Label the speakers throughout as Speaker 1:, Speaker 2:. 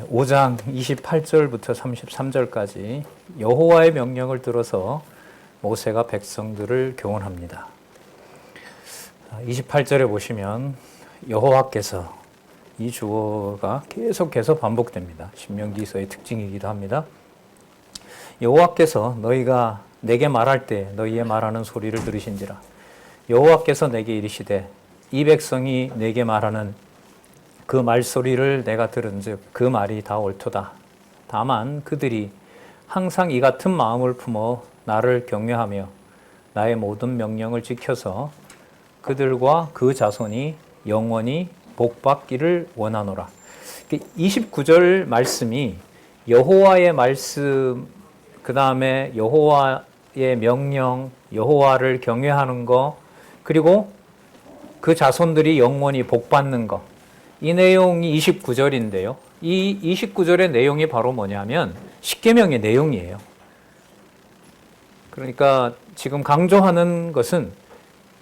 Speaker 1: 5장 28절부터 33절까지 여호와의 명령을 들어서 모세가 백성들을 교훈합니다. 28절에 보시면 여호와께서, 이 주어가 계속해서 반복됩니다. 신명기서의 특징이기도 합니다. 여호와께서 너희가 내게 말할 때 너희의 말하는 소리를 들으신지라. 여호와께서 내게 이르시되 이 백성이 내게 말하는 그 말소리를 내가 들은즉 그 말이 다 옳도다. 다만 그들이 항상 이 같은 마음을 품어 나를 경외하며 나의 모든 명령을 지켜서 그들과 그 자손이 영원히 복받기를 원하노라. 29절 말씀이 여호와의 말씀, 그 다음에 여호와의 명령, 여호와를 경외하는 거, 그리고 그 자손들이 영원히 복받는 거, 이 내용이 29절인데요. 이 29절의 내용이 바로 뭐냐면 십계명의 내용이에요. 그러니까 지금 강조하는 것은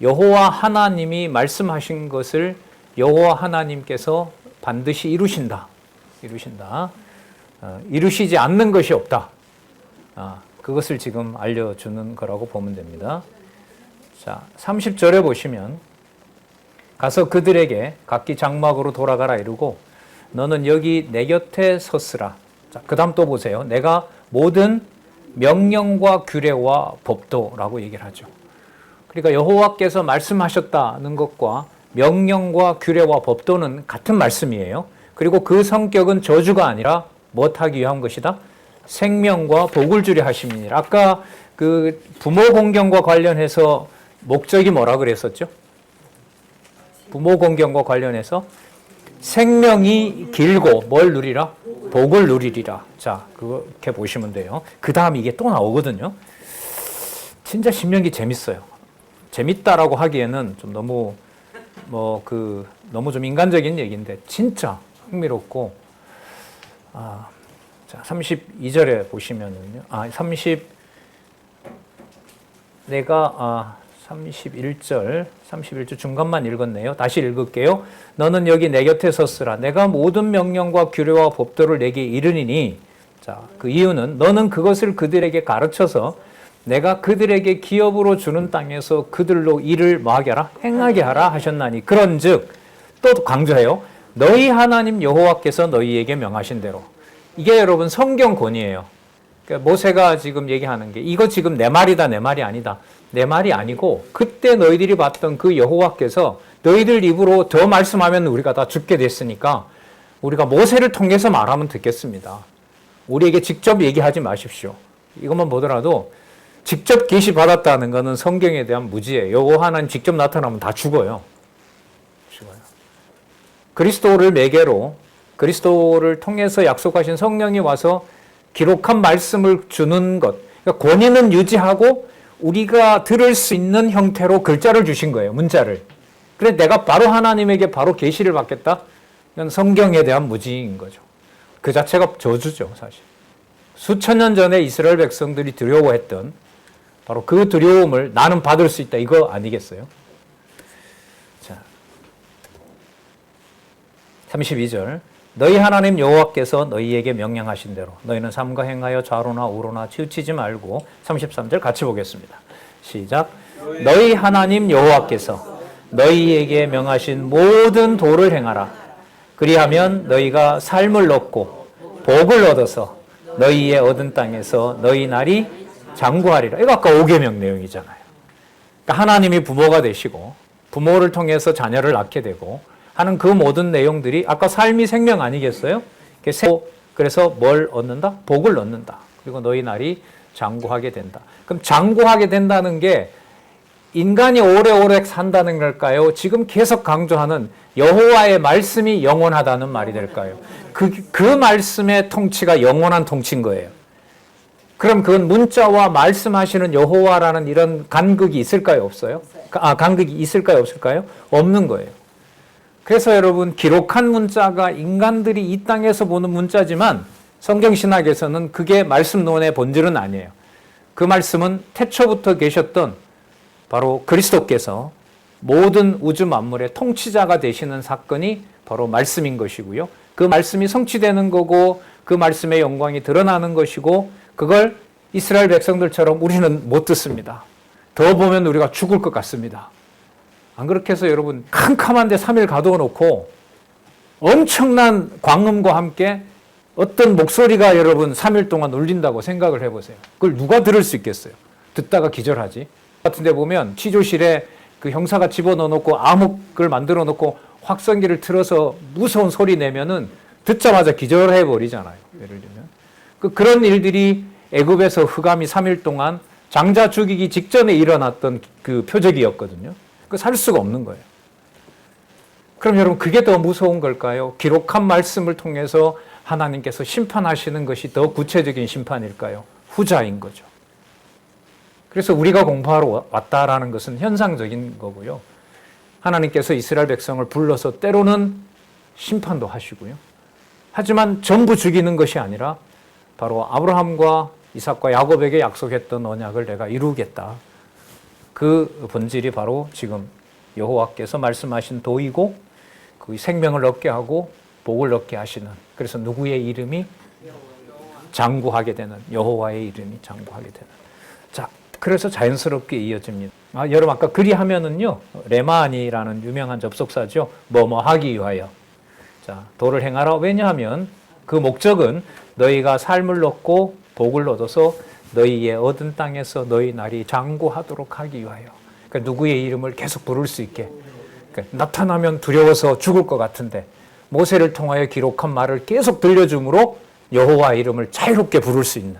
Speaker 1: 여호와 하나님이 말씀하신 것을 여호와 하나님께서 반드시 이루신다. 이루시지 않는 것이 없다. 그것을 지금 알려주는 거라고 보면 됩니다. 자, 30절에 보시면 가서 그들에게 각기 장막으로 돌아가라 이르고 너는 여기 내 곁에 섰으라. 자, 그 다음 또 보세요. 내가 모든 명령과 규례와 법도라고 얘기를 하죠. 그러니까 여호와께서 말씀하셨다는 것과 명령과 규례와 법도는 같은 말씀이에요. 그리고 그 성격은 저주가 아니라 무엇하기 위한 것이다? 생명과 복을 주려 하심이니라. 아까 그 부모 공경과 관련해서 목적이 뭐라 그랬었죠? 부모 공경과 관련해서 생명이 길고 뭘 누리라? 복을 누리리라. 자, 그렇게 보시면 돼요. 그 다음 이게 또 나오거든요. 진짜 신명기 재밌어요. 재밌다라고 하기에는 좀 너무 너무 좀 인간적인 얘기인데 진짜 흥미롭고, 자, 32절에 보시면은요. 31절 중간만 읽었네요. 다시 읽을게요. 너는 여기 내 곁에 섰으라. 내가 모든 명령과 규례와 법도를 내게 이르니니. 자, 그 이유는 너는 그것을 그들에게 가르쳐서 내가 그들에게 기업으로 주는 땅에서 그들로 일을 뭐하게 하라? 행하게 하라 하셨나니. 그런즉 또 강조해요. 너희 하나님 여호와께서 너희에게 명하신 대로. 이게 여러분 성경권이에요. 그러니까 모세가 지금 얘기하는 게 이거 지금 내 말이다, 내 말이 아니다. 내 말이 아니고 그때 너희들이 봤던 그 여호와께서 너희들 입으로 더 말씀하면 우리가 다 죽게 됐으니까 우리가 모세를 통해서 말하면 듣겠습니다. 우리에게 직접 얘기하지 마십시오. 이것만 보더라도 직접 계시받았다는 것은 성경에 대한 무지예요. 여호와 하나님 직접 나타나면 다 죽어요. 그리스도를 매개로, 그리스도를 통해서 약속하신 성령이 와서 기록한 말씀을 주는 것, 그러니까 권위는 유지하고 우리가 들을 수 있는 형태로 글자를 주신 거예요. 문자를. 그래서 내가 바로 하나님에게 바로 계시를 받겠다? 이건 성경에 대한 무지인 거죠. 그 자체가 저주죠, 사실. 수천 년 전에 이스라엘 백성들이 두려워했던 바로 그 두려움을 나는 받을 수 있다, 이거 아니겠어요? 자, 32절. 너희 하나님 여호와께서 너희에게 명령하신 대로 너희는 삼가 행하여 좌로나 우로나 치우치지 말고. 33절 같이 보겠습니다. 시작. 너희 하나님 여호와께서 너희에게 명하신 모든 도를 행하라. 그리하면 너희가 삶을 얻고 복을 얻어서 너희의 얻은 땅에서 너희 날이 장구하리라. 이거 아까 5계명 내용이잖아요. 그러니까 하나님이 부모가 되시고 부모를 통해서 자녀를 낳게 되고 하는 그 모든 내용들이 아까 삶이 생명 아니겠어요? 그래서 뭘 얻는다? 복을 얻는다. 그리고 너희 날이 장구하게 된다. 그럼 장구하게 된다는 게 인간이 오래오래 산다는 걸까요? 지금 계속 강조하는 여호와의 말씀이 영원하다는 말이 될까요? 그 말씀의 통치가 영원한 통치인 거예요. 그럼 그건 문자와 말씀하시는 여호와라는 이런 간극이 있을까요? 없어요? 간극이 있을까요? 없을까요? 없는 거예요. 그래서 여러분, 기록한 문자가 인간들이 이 땅에서 보는 문자지만 성경신학에서는 그게 말씀론의 본질은 아니에요. 그 말씀은 태초부터 계셨던 바로 그리스도께서 모든 우주 만물의 통치자가 되시는 사건이 바로 말씀인 것이고요. 그 말씀이 성취되는 거고 그 말씀의 영광이 드러나는 것이고 그걸 이스라엘 백성들처럼 우리는 못 듣습니다. 더 보면 우리가 죽을 것 같습니다. 안 그렇게 해서 여러분 캄캄한데 3일 가두어 놓고 엄청난 광음과 함께 어떤 목소리가 여러분 3일 동안 울린다고 생각을 해보세요. 그걸 누가 들을 수 있겠어요? 듣다가 기절하지. 같은 데 보면 취조실에 그 형사가 집어넣어 놓고 암흑을 만들어 놓고 확성기를 틀어서 무서운 소리 내면은 듣자마자 기절해 버리잖아요. 예를 들면. 그런 일들이 애굽에서 흑암이 3일 동안 장자 죽이기 직전에 일어났던 그 표적이었거든요. 살 수가 없는 거예요. 그럼 여러분 그게 더 무서운 걸까요? 기록한 말씀을 통해서 하나님께서 심판하시는 것이 더 구체적인 심판일까요? 후자인 거죠. 그래서 우리가 공부하러 왔다라는 것은 현상적인 거고요. 하나님께서 이스라엘 백성을 불러서 때로는 심판도 하시고요. 하지만 전부 죽이는 것이 아니라 바로 아브라함과 이삭과 야곱에게 약속했던 언약을 내가 이루겠다. 그 본질이 바로 지금 여호와께서 말씀하신 도이고 그 생명을 얻게 하고 복을 얻게 하시는, 그래서 누구의 이름이 장구하게 되는, 여호와의 이름이 장구하게 되는. 자, 그래서 자연스럽게 이어집니다. 여러분 아까 그리하면은요 레마니라는 유명한 접속사죠. 뭐뭐 하기 위하여. 자, 도를 행하라. 왜냐하면 그 목적은 너희가 삶을 얻고 복을 얻어서 너희의 얻은 땅에서 너희 날이 장구하도록 하기 위하여. 그러니까 누구의 이름을 계속 부를 수 있게. 그러니까 나타나면 두려워서 죽을 것 같은데 모세를 통하여 기록한 말을 계속 들려줌으로 여호와 이름을 자유롭게 부를 수 있는,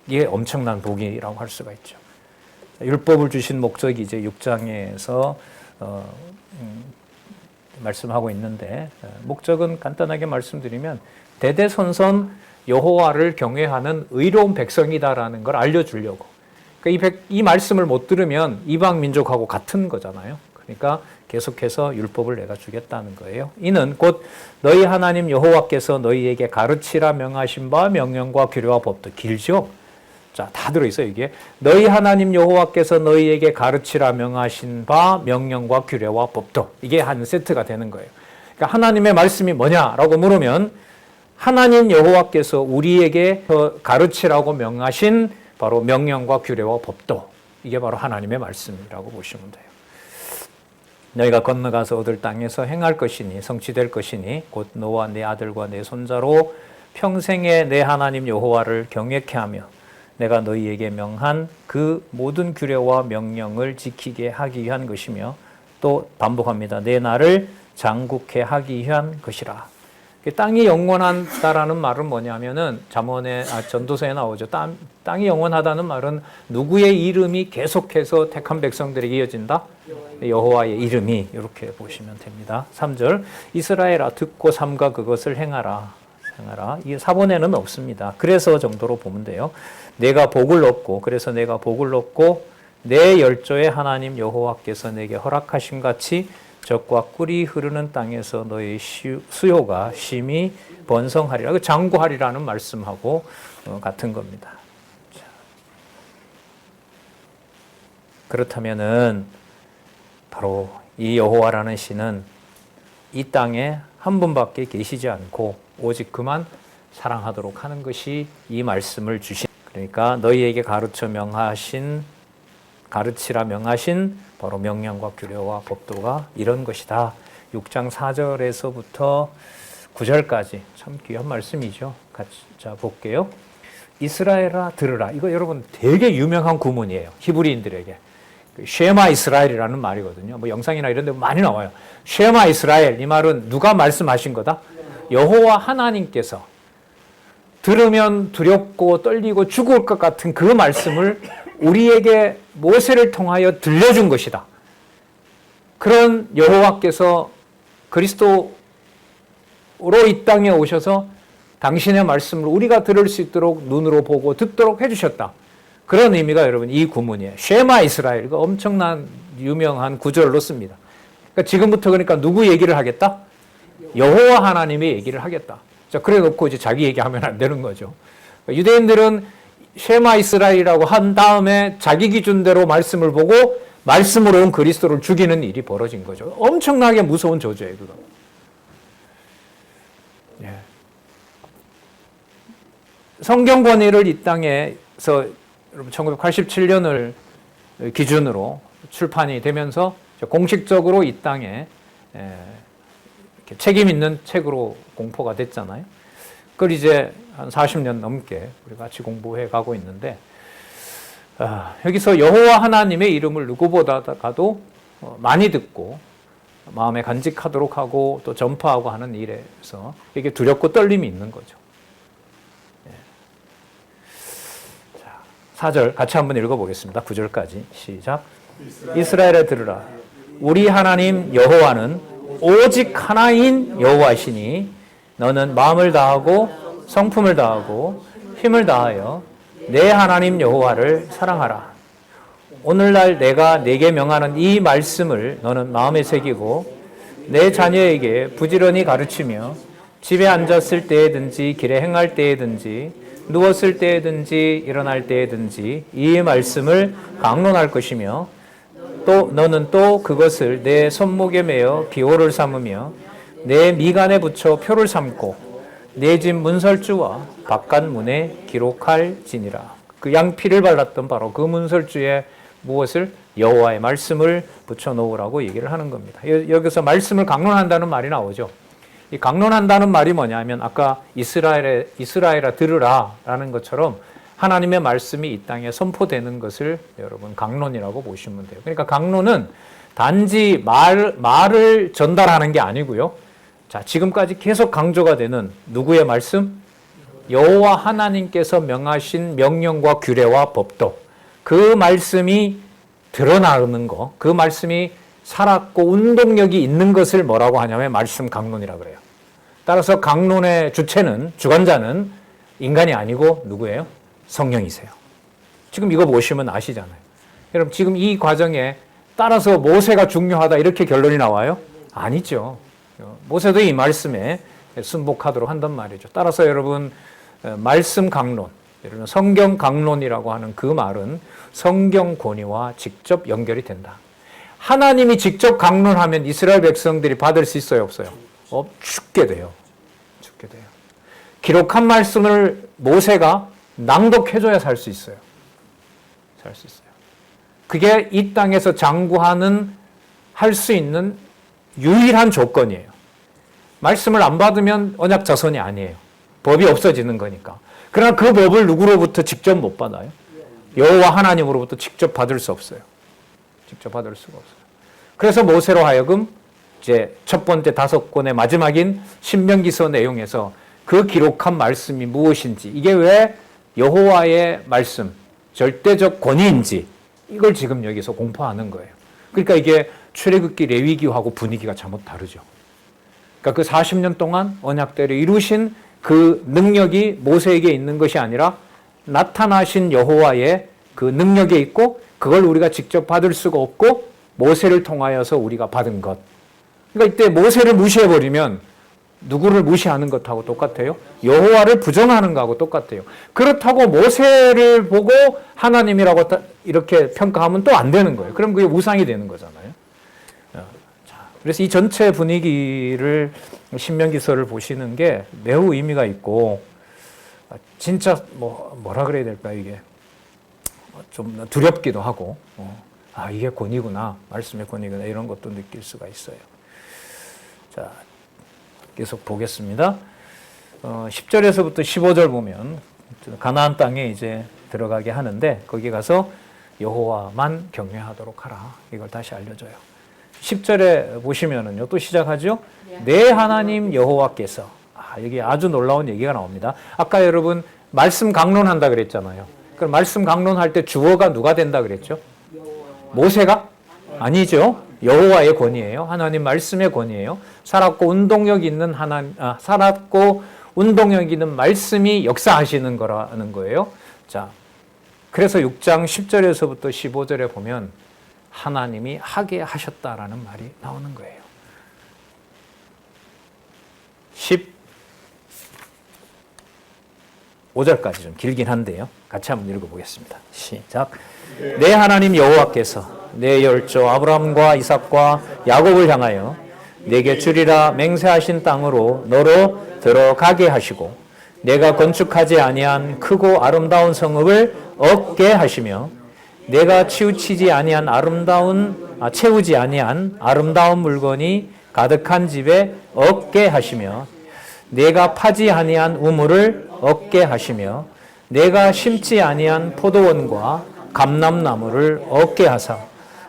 Speaker 1: 이게 엄청난 복이라고 할 수가 있죠. 율법을 주신 목적이 이제 6장에서 말씀하고 있는데, 목적은 간단하게 말씀드리면 대대손손 여호와를 경외하는 의로운 백성이다라는 걸 알려주려고. 그러니까 이 말씀을 못 들으면 이방 민족하고 같은 거잖아요. 그러니까 계속해서 율법을 내가 주겠다는 거예요. 이는 곧 너희 하나님 여호와께서 너희에게 가르치라 명하신 바 명령과 규례와 법도. 길죠? 자, 다 들어있어요, 이게. 너희 하나님 여호와께서 너희에게 가르치라 명하신 바 명령과 규례와 법도. 이게 한 세트가 되는 거예요. 그러니까 하나님의 말씀이 뭐냐라고 물으면 하나님 여호와께서 우리에게 가르치라고 명하신 바로 명령과 규례와 법도. 이게 바로 하나님의 말씀이라고 보시면 돼요. 너희가 건너가서 얻을 땅에서 행할 것이니 성취될 것이니 곧 너와 네 아들과 네 손자로 평생에 내 하나님 여호와를 경외케 하며 내가 너희에게 명한 그 모든 규례와 명령을 지키게 하기 위한 것이며, 또 반복합니다. 내 나를 장국케 하기 위한 것이라. 땅이 영원하다라는 말은 뭐냐면은 전도서에 나오죠. 땅이 영원하다는 말은 누구의 이름이 계속해서 택한 백성들에게 이어진다? 여호와의 이름이. 이렇게 보시면 됩니다. 3절 이스라엘아 듣고 삼가 그것을 행하라. 이 사본에는 없습니다. 그래서 정도로 보면 돼요. 내가 복을 얻고, 그래서 내가 복을 얻고 내 열조의 하나님 여호와께서 내게 허락하신 같이 젖과 꿀이 흐르는 땅에서 너의 수요가 심히 번성하리라. 장구하리라는 말씀하고 같은 겁니다. 자. 그렇다면은 바로 이 여호와라는 신은 이 땅에 한 분밖에 계시지 않고 오직 그만 사랑하도록 하는 것이 이 말씀을 주신, 그러니까 너희에게 가르치라 명하신 바로 명령과 규례와 법도가 이런 것이다. 6장 4절에서부터 9절까지 참 귀한 말씀이죠. 자, 볼게요. 이스라엘아 들으라. 이거 여러분 되게 유명한 구문이에요. 히브리인들에게. 쉐마 이스라엘이라는 말이거든요. 뭐 영상이나 이런 데 많이 나와요. 쉐마 이스라엘. 이 말은 누가 말씀하신 거다? 여호와 하나님께서 들으면 두렵고 떨리고 죽을 것 같은 그 말씀을 우리에게 모세를 통하여 들려준 것이다. 그런 여호와께서 그리스도로 이 땅에 오셔서 당신의 말씀을 우리가 들을 수 있도록 눈으로 보고 듣도록 해주셨다. 그런 의미가 여러분 이 구문이에요. 쉐마 이스라엘. 이거 엄청난 유명한 구절로 씁니다. 그러니까 지금부터 그러니까 누구 얘기를 하겠다? 여호와 하나님의 얘기를 하겠다. 자, 그래 놓고 이제 자기 얘기하면 안 되는 거죠. 유대인들은 쉐마 이스라엘이라고 한 다음에 자기 기준대로 말씀을 보고 말씀으로 온 그리스도를 죽이는 일이 벌어진 거죠. 엄청나게 무서운 저주예요, 그거. 예. 성경 권위를 이 땅에서 여러분 1987년을 기준으로 출판이 되면서 공식적으로 이 땅에 책임 있는 책으로 공포가 됐잖아요. 그걸 이제 한 40년 넘게 우리 같이 공부해 가고 있는데, 여기서 여호와 하나님의 이름을 누구보다도 많이 듣고 마음에 간직하도록 하고 또 전파하고 하는 일에서 이게 두렵고 떨림이 있는 거죠. 4절 같이 한번 읽어보겠습니다. 9절까지 시작. 이스라엘에 들으라. 우리 하나님 여호와는 오직 하나인 여호와시니 너는 마음을 다하고 성품을 다하고 힘을 다하여 내 하나님 여호와를 사랑하라. 오늘날 내가 네게 명하는 이 말씀을 너는 마음에 새기고 내 자녀에게 부지런히 가르치며 집에 앉았을 때에든지 길에 행할 때에든지 누웠을 때에든지 일어날 때에든지 이 말씀을 강론할 것이며 또 너는 또 그것을 내 손목에 매어 기호를 삼으며 내 미간에 붙여 표를 삼고 내 집 문설주와 바깥 문에 기록할지니라. 그 양피를 발랐던 바로 그 문설주에 무엇을? 여호와의 말씀을 붙여 놓으라고 얘기를 하는 겁니다. 여기서 말씀을 강론한다는 말이 나오죠. 이 강론한다는 말이 뭐냐면 아까 이스라엘아 들으라 라는 것처럼 하나님의 말씀이 이 땅에 선포되는 것을 여러분 강론이라고 보시면 돼요. 그러니까 강론은 단지 말을 전달하는 게 아니고요. 자, 지금까지 계속 강조가 되는 누구의 말씀? 여호와 하나님께서 명하신 명령과 규례와 법도, 그 말씀이 드러나는 거, 그 말씀이 살았고 운동력이 있는 것을 뭐라고 하냐면 말씀 강론이라고 그래요. 따라서 강론의 주체는, 주관자는 인간이 아니고 누구예요? 성령이세요. 지금 이거 보시면 아시잖아요. 여러분 지금 이 과정에 따라서 모세가 중요하다 이렇게 결론이 나와요? 아니죠. 모세도 이 말씀에 순복하도록 한단 말이죠. 따라서 여러분 말씀 강론, 여러분 성경 강론이라고 하는 그 말은 성경 권위와 직접 연결이 된다. 하나님이 직접 강론하면 이스라엘 백성들이 받을 수 있어요, 없어요? 죽게 돼요. 죽게 돼요. 기록한 말씀을 모세가 낭독해줘야 살 수 있어요. 살 수 있어요. 그게 이 땅에서 장구하는 할 수 있는 유일한 조건이에요. 말씀을 안 받으면 언약 자손이 아니에요. 법이 없어지는 거니까. 그러나 그 법을 누구로부터 직접 못 받아요? 여호와 하나님으로부터 직접 받을 수 없어요. 직접 받을 수가 없어요. 그래서 모세로 하여금 이제 첫 번째 5권의 마지막인 신명기서 내용에서 그 기록한 말씀이 무엇인지, 이게 왜 여호와의 말씀, 절대적 권위인지 이걸 지금 여기서 공포하는 거예요. 그러니까 이게 출애굽기 레위기하고 분위기가 잘못 다르죠. 그러니까 그 40년 동안 언약대로 이루신 그 능력이 모세에게 있는 것이 아니라 나타나신 여호와의 그 능력에 있고 그걸 우리가 직접 받을 수가 없고 모세를 통하여서 우리가 받은 것. 그러니까 이때 모세를 무시해버리면 누구를 무시하는 것하고 똑같아요? 여호와를 부정하는 것하고 똑같아요. 그렇다고 모세를 보고 하나님이라고 이렇게 평가하면 또 안 되는 거예요. 그럼 그게 우상이 되는 거잖아요. 그래서 이 전체 분위기를 신명기서를 보시는 게 매우 의미가 있고 진짜 뭐라 그래야 될까 이게 좀 두렵기도 하고 이게 권위구나, 말씀의 권위구나 이런 것도 느낄 수가 있어요. 자, 계속 보겠습니다. 10절에서부터 15절 보면 가나안 땅에 이제 들어가게 하는데 거기 가서 여호와만 경외하도록 하라, 이걸 다시 알려줘요. 10절에 보시면은요, 또 시작하죠? 내 하나님 여호와께서, 여기 아주 놀라운 얘기가 나옵니다. 아까 여러분 말씀 강론한다 그랬잖아요. 그럼 말씀 강론할 때 주어가 누가 된다 그랬죠? 모세가? 아니죠. 여호와의 권위예요. 하나님 말씀의 권위예요. 살았고 운동력 있는 살았고 운동력 있는 말씀이 역사하시는 거라는 거예요. 자, 그래서 6장 10절에서부터 15절에 보면 하나님이 하게 하셨다라는 말이 나오는 거예요. 10, 5절까지 좀 길긴 한데요. 같이 한번 읽어보겠습니다. 시작. 내 하나님 여호와께서 내 열조 아브라함과 이삭과 야곱을 향하여 내게 주리라 맹세하신 땅으로 너로 들어가게 하시고 내가 건축하지 아니한 크고 아름다운 성읍을 얻게 하시며 내가 채우지 아니한 아름다운 물건이 가득한 집에 얻게 하시며 내가 파지 아니한 우물을 얻게 하시며 내가 심지 아니한 포도원과 감람나무를 얻게 하사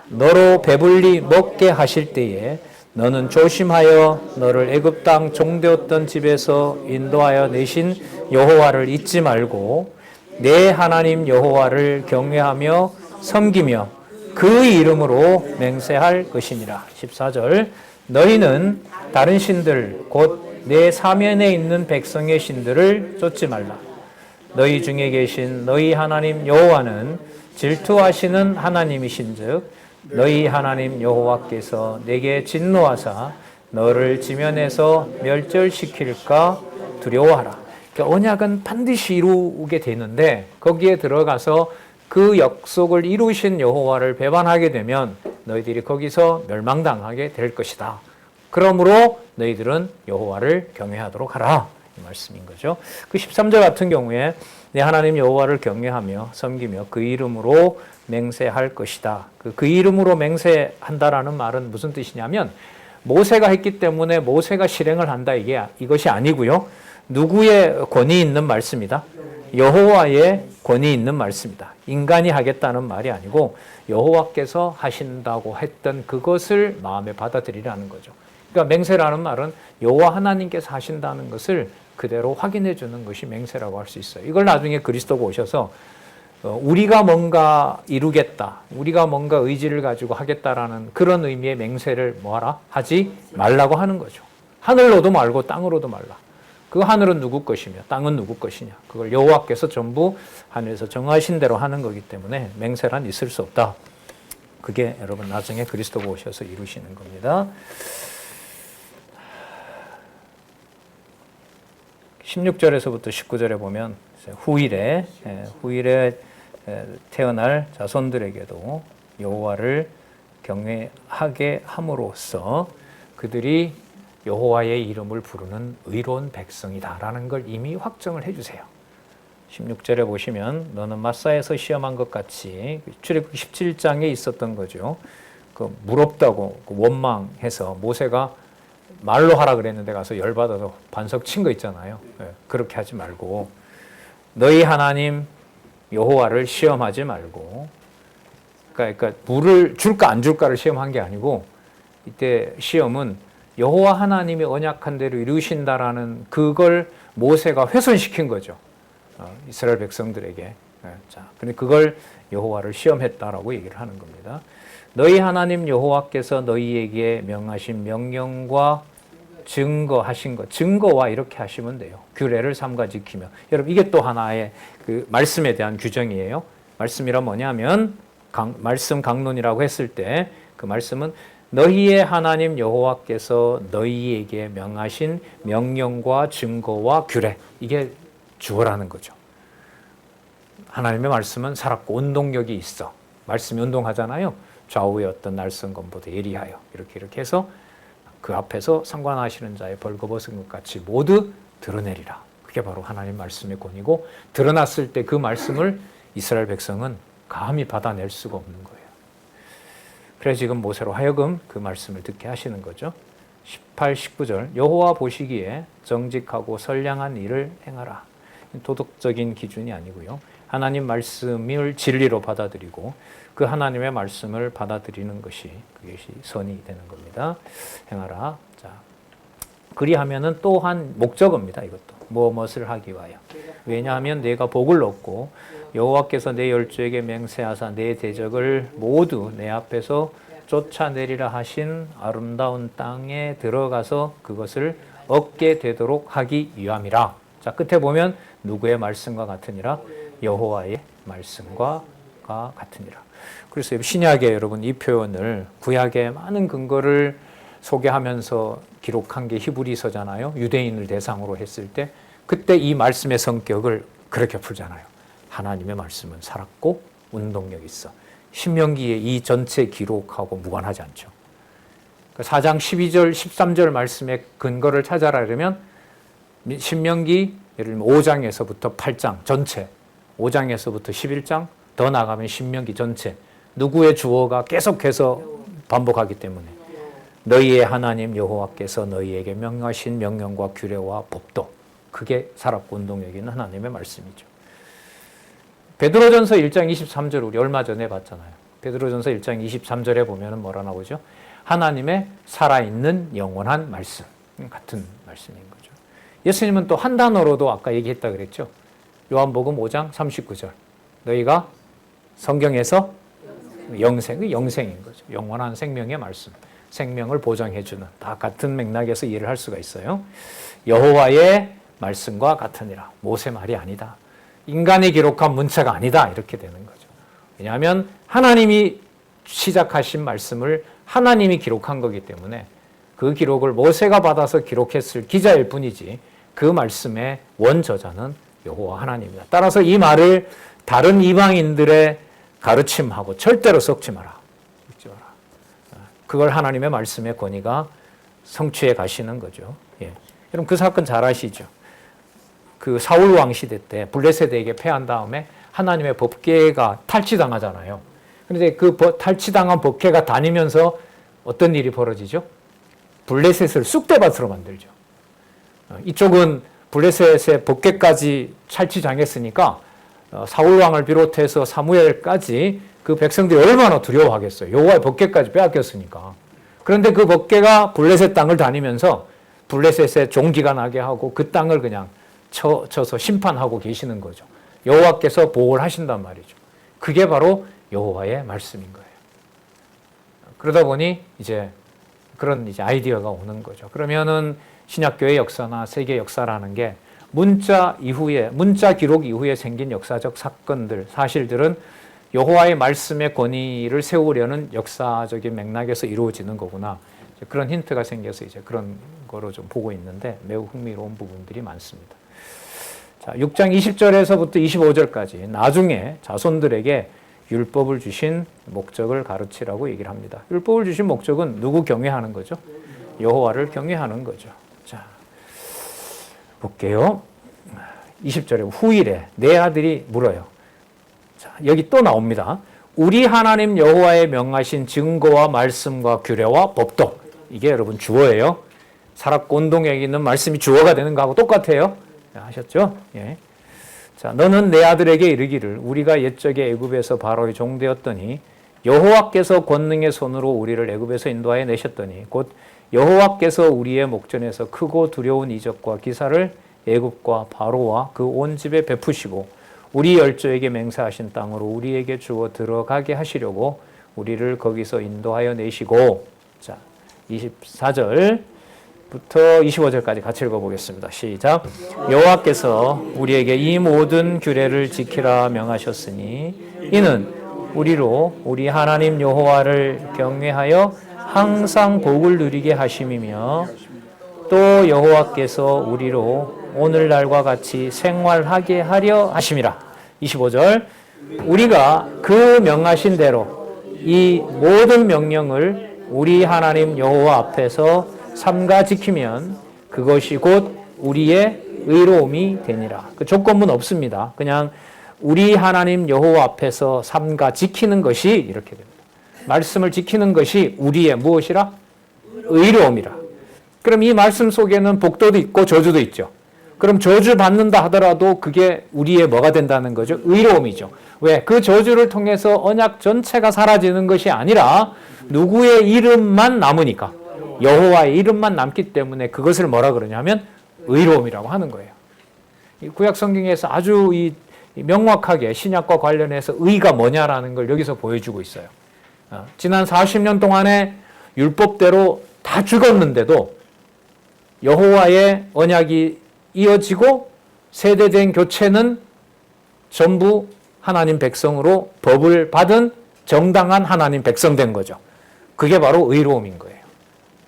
Speaker 1: 너로 배불리 먹게 하실 때에 너는 조심하여 너를 애굽 땅 종되었던 집에서 인도하여 내신 여호와를 잊지 말고 내 하나님 여호와를 경외하며 섬기며 그 이름으로 맹세할 것이니라. 14절. 너희는 다른 신들 곧 내 사면에 있는 백성의 신들을 쫓지 말라. 너희 중에 계신 너희 하나님 여호와는 질투하시는 하나님이신즉 너희 하나님 여호와께서 내게 진노하사 너를 지면에서 멸절시킬까 두려워하라. 그러니까 언약은 반드시 이루게 되는데 거기에 들어가서 그 약속을 이루신 여호와를 배반하게 되면 너희들이 거기서 멸망당하게 될 것이다. 그러므로 너희들은 여호와를 경외하도록 하라. 이 말씀인 거죠. 그 13절 같은 경우에 내 하나님 여호와를 경외하며 섬기며 그 이름으로 맹세할 것이다. 그 이름으로 맹세한다라는 말은 무슨 뜻이냐면 모세가 했기 때문에 모세가 실행을 한다 이것이 아니고요. 누구의 권위 있는 말씀이다? 여호와의 권위 있는 말씀이다. 인간이 하겠다는 말이 아니고 여호와께서 하신다고 했던 그것을 마음에 받아들이라는 거죠. 그러니까 맹세라는 말은 여호와 하나님께서 하신다는 것을 그대로 확인해 주는 것이 맹세라고 할 수 있어요. 이걸 나중에 그리스도가 오셔서 우리가 뭔가 이루겠다, 우리가 뭔가 의지를 가지고 하겠다라는 그런 의미의 맹세를 뭐하라? 하지 말라고 하는 거죠. 하늘로도 말고 땅으로도 말라. 그 하늘은 누구 것이며 땅은 누구 것이냐. 그걸 여호와께서 전부 하늘에서 정하신 대로 하는 거기 때문에 맹세란 있을 수 없다. 그게 여러분 나중에 그리스도가 오셔서 이루시는 겁니다. 16절에서부터 19절에 보면 후일에 태어날 자손들에게도 여호와를 경외하게 함으로써 그들이 여호와의 이름을 부르는 의로운 백성이다라는 걸 이미 확정을 해주세요. 16절에 보시면 너는 마사에서 시험한 것 같이 출애굽기 17장에 있었던 거죠. 그 무럽다고 원망해서 모세가 말로 하라 그랬는데 가서 열받아서 반석 친 거 있잖아요. 그렇게 하지 말고 너희 하나님 여호와를 시험하지 말고 그러니까 물을 줄까 안 줄까를 시험한 게 아니고 이때 시험은 여호와 하나님이 언약한 대로 이루신다라는 그걸 모세가 훼손시킨 거죠. 이스라엘 백성들에게. 자, 근데 그걸 여호와를 시험했다라고 얘기를 하는 겁니다. 너희 하나님 여호와께서 너희에게 명하신 명령과 증거하신 것, 증거와 이렇게 하시면 돼요. 규례를 삼가 지키며. 여러분 이게 또 하나의 그 말씀에 대한 규정이에요. 말씀이란 뭐냐면 말씀 강론이라고 했을 때 그 말씀은 너희의 하나님 여호와께서 너희에게 명하신 명령과 증거와 규례 이게 주어라는 거죠. 하나님의 말씀은 살았고 운동력이 있어. 말씀이 운동하잖아요. 좌우의 어떤 날선검보다 예리하여 이렇게 해서 그 앞에서 상관하시는 자의 벌거벗은 것 같이 모두 드러내리라. 그게 바로 하나님 말씀의 권위고 드러났을 때 그 말씀을 이스라엘 백성은 감히 받아낼 수가 없는 거예요. 그래서 지금 모세로 하여금 그 말씀을 듣게 하시는 거죠. 18, 19절 여호와 보시기에 정직하고 선량한 일을 행하라. 도덕적인 기준이 아니고요. 하나님 말씀을 진리로 받아들이고 그 하나님의 말씀을 받아들이는 것이 그것이 선이 되는 겁니다. 행하라. 자, 그리하면은 또한 목적어입니다. 이것도 무엇을 하기 위하여. 왜냐하면 내가 복을 얻고 여호와께서 내 열조에게 맹세하사 내 대적을 모두 내 앞에서 쫓아내리라 하신 아름다운 땅에 들어가서 그것을 얻게 되도록 하기 위함이라. 자, 끝에 보면 누구의 말씀과 같으니라? 여호와의 말씀과 같으니라. 그래서 신약에 여러분 이 표현을 구약의 많은 근거를 소개하면서 기록한 게 히브리서잖아요. 유대인을 대상으로 했을 때 그때 이 말씀의 성격을 그렇게 풀잖아요. 하나님의 말씀은 살았고 운동력이 있어. 신명기의 이 전체 기록하고 무관하지 않죠. 4장 12절, 13절 말씀의 근거를 찾아라려면 신명기 예를 들면 5장에서부터 8장 전체, 5장에서부터 11장, 더 나가면 신명기 전체, 누구의 주어가 계속해서 반복하기 때문에 너희의 하나님 여호와께서 너희에게 명하신 명령과 규례와 법도, 그게 살았고 운동력이 있는 하나님의 말씀이죠. 베드로전서 1장 23절 우리 얼마 전에 봤잖아요. 베드로전서 1장 23절에 보면 뭐라 나오죠? 하나님의 살아있는 영원한 말씀, 같은 말씀인 거죠. 예수님은 또 한 단어로도 아까 얘기했다 그랬죠. 요한복음 5장 39절 너희가 성경에서 영생인 거죠. 영원한 생명의 말씀, 생명을 보장해 주는, 다 같은 맥락에서 이해를 할 수가 있어요. 여호와의 말씀과 같으니라. 모세 말이 아니다. 인간이 기록한 문체가 아니다. 이렇게 되는 거죠. 왜냐하면 하나님이 시작하신 말씀을 하나님이 기록한 거기 때문에 그 기록을 모세가 받아서 기록했을 기자일 뿐이지 그 말씀의 원저자는 여호와 하나님이다. 따라서 이 말을 다른 이방인들의 가르침하고 절대로 섞지 마라. 그걸 하나님의 말씀의 권위가 성취해 가시는 거죠. 예. 여러분 그 사건 잘 아시죠? 그 사울 왕 시대 때 블레셋에게 패한 다음에 하나님의 법궤가 탈취당하잖아요. 그런데 그 탈취당한 법궤가 다니면서 어떤 일이 벌어지죠? 블레셋을 쑥대밭으로 만들죠. 이쪽은 블레셋의 법궤까지 탈취당했으니까 사울 왕을 비롯해서 사무엘까지 그 백성들이 얼마나 두려워하겠어요. 여호와의 법궤까지 빼앗겼으니까. 그런데 그 법궤가 블레셋 땅을 다니면서 블레셋의 종기가 나게 하고 그 땅을 그냥 쳐서 심판하고 계시는 거죠. 여호와께서 보호를 하신단 말이죠. 그게 바로 여호와의 말씀인 거예요. 그러다 보니 이제 그런 아이디어가 오는 거죠. 그러면은 신약교회 역사나 세계 역사라는 게 문자 기록 이후에 생긴 역사적 사건들, 사실들은 여호와의 말씀의 권위를 세우려는 역사적인 맥락에서 이루어지는 거구나. 그런 힌트가 생겨서 이제 그런 거로 좀 보고 있는데 매우 흥미로운 부분들이 많습니다. 자, 6장 20절에서부터 25절까지 나중에 자손들에게 율법을 주신 목적을 가르치라고 얘기를 합니다. 율법을 주신 목적은 누구 경외하는 거죠? 여호와를 경외하는 거죠. 자, 볼게요. 20절에 후일에 내 아들이 물어요. 자, 여기 또 나옵니다. 우리 하나님 여호와의 명하신 증거와 말씀과 규례와 법도. 이게 여러분 주어예요. 살았고 운동력이 있는 말씀이 주어가 되는 거하고 똑같아요. 하셨죠? 예. 자, 너는 내 아들에게 이르기를 우리가 옛적에 애굽에서 바로의 종되었더니 여호와께서 권능의 손으로 우리를 애굽에서 인도하여 내셨더니 곧 여호와께서 우리의 목전에서 크고 두려운 이적과 기사를 애굽과 바로와 그 온 집에 베푸시고 우리 열조에게 맹세하신 땅으로 우리에게 주어 들어가게 하시려고 우리를 거기서 인도하여 내시고. 자, 24절부터 25절까지 같이 읽어보겠습니다. 시작. 여호와께서 우리에게 이 모든 규례를 지키라 명하셨으니 이는 우리로 우리 하나님 여호와를 경외하여 항상 복을 누리게 하심이며 또 여호와께서 우리로 오늘날과 같이 생활하게 하려 하심이라. 25절. 우리가 그 명하신 대로 이 모든 명령을 우리 하나님 여호와 앞에서 삼가 지키면 그것이 곧 우리의 의로움이 되니라. 그 조건문 없습니다. 그냥 우리 하나님 여호와 앞에서 삼가 지키는 것이 이렇게 됩니다. 말씀을 지키는 것이 우리의 무엇이라? 의로움이라. 그럼 이 말씀 속에는 복도도 있고 저주도 있죠. 그럼 저주 받는다 하더라도 그게 우리의 뭐가 된다는 거죠? 의로움이죠. 왜? 그 저주를 통해서 언약 전체가 사라지는 것이 아니라 누구의 이름만 남으니까. 여호와의 이름만 남기 때문에 그것을 뭐라 그러냐면 의로움이라고 하는 거예요. 구약 성경에서 아주 명확하게 신약과 관련해서 의가 뭐냐라는 걸 여기서 보여주고 있어요. 지난 40년 동안에 율법대로 다 죽었는데도 여호와의 언약이 이어지고 세대된 교체는 전부 하나님 백성으로 법을 받은 정당한 하나님 백성 된 거죠. 그게 바로 의로움인 거예요.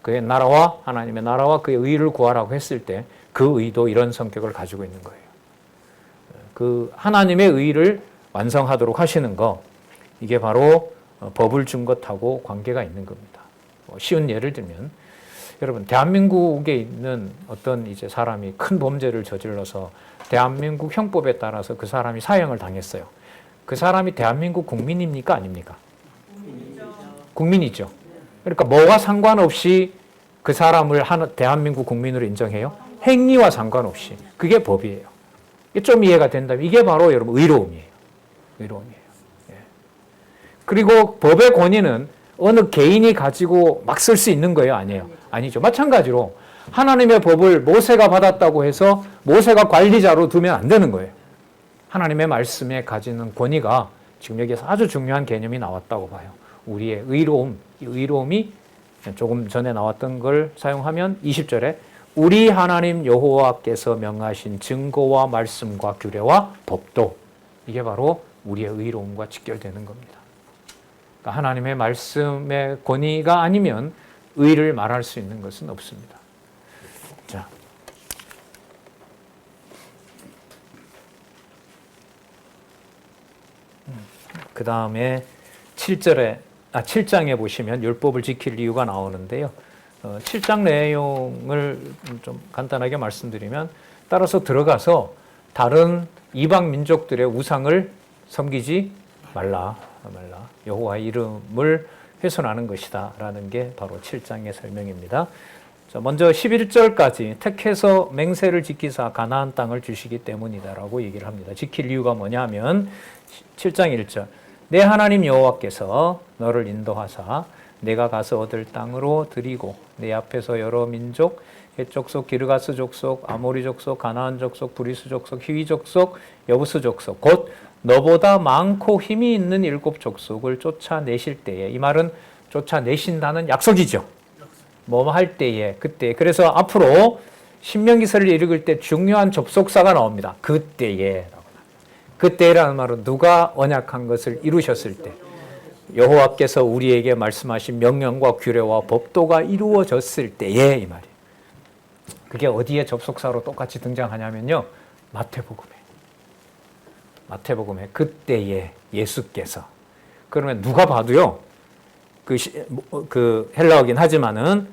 Speaker 1: 그의 나라와 하나님의 나라와 그의 의를 구하라고 했을 때 그 의도 이런 성격을 가지고 있는 거예요. 그 하나님의 의를 완성하도록 하시는 거, 이게 바로 법을 준 것하고 관계가 있는 겁니다. 쉬운 예를 들면, 여러분, 대한민국에 있는 어떤 이제 사람이 큰 범죄를 저질러서 대한민국 형법에 따라서 그 사람이 사형을 당했어요. 그 사람이 대한민국 국민입니까? 아닙니까? 국민이죠. 그러니까 뭐와 상관없이 그 사람을 대한민국 국민으로 인정해요? 행위와 상관없이. 그게 법이에요. 이게 좀 이해가 된다면 이게 바로 여러분 의로움이에요. 의로움이에요. 예. 그리고 법의 권위는 어느 개인이 가지고 막 쓸 수 있는 거예요? 아니에요? 아니죠. 마찬가지로 하나님의 법을 모세가 받았다고 해서 모세가 관리자로 두면 안 되는 거예요. 하나님의 말씀에 가지는 권위가 지금 여기에서 아주 중요한 개념이 나왔다고 봐요. 우리의 의로움, 이 의로움이 조금 전에 나왔던 걸 사용하면 20절에 우리 하나님 여호와께서 명하신 증거와 말씀과 규례와 법도, 이게 바로 우리의 의로움과 직결되는 겁니다. 그러니까 하나님의 말씀의 권위가 아니면 의를 말할 수 있는 것은 없습니다. 자, 그 다음에 7장에 보시면 율법을 지킬 이유가 나오는데요. 7장 내용을 좀 간단하게 말씀드리면, 따라서 들어가서 다른 이방 민족들의 우상을 섬기지 말라. 여호와의 이름을 훼손하는 것이다 라는 게 바로 7장의 설명입니다. 자, 먼저 11절까지 택해서 맹세를 지키사 가나안 땅을 주시기 때문이다 라고 얘기를 합니다. 지킬 이유가 뭐냐면 7장 1절 내 하나님 여호와께서 너를 인도하사 내가 가서 얻을 땅으로 드리고 내 앞에서 여러 민족 헷 족속, 기르가스 족속, 아모리 족속, 가나안 족속, 브리스 족속, 히위 족속, 여부스 족속 곧 너보다 많고 힘이 있는 7 족속을 쫓아내실 때에, 이 말은 쫓아내신다는 약속이죠. 뭐 할 때에, 그때. 그래서 앞으로 신명기서를 읽을 때 중요한 접속사가 나옵니다. 그때에. 그때라는 말은 누가 언약한 것을 이루셨을 때, 여호와께서 우리에게 말씀하신 명령과 규례와 법도가 이루어졌을 때에, 이 말이에요. 그게 어디에 접속사로 똑같이 등장하냐면요, 마태복음에 그때에 예수께서. 그러면 누가 봐도요, 그 헬라어긴 하지만은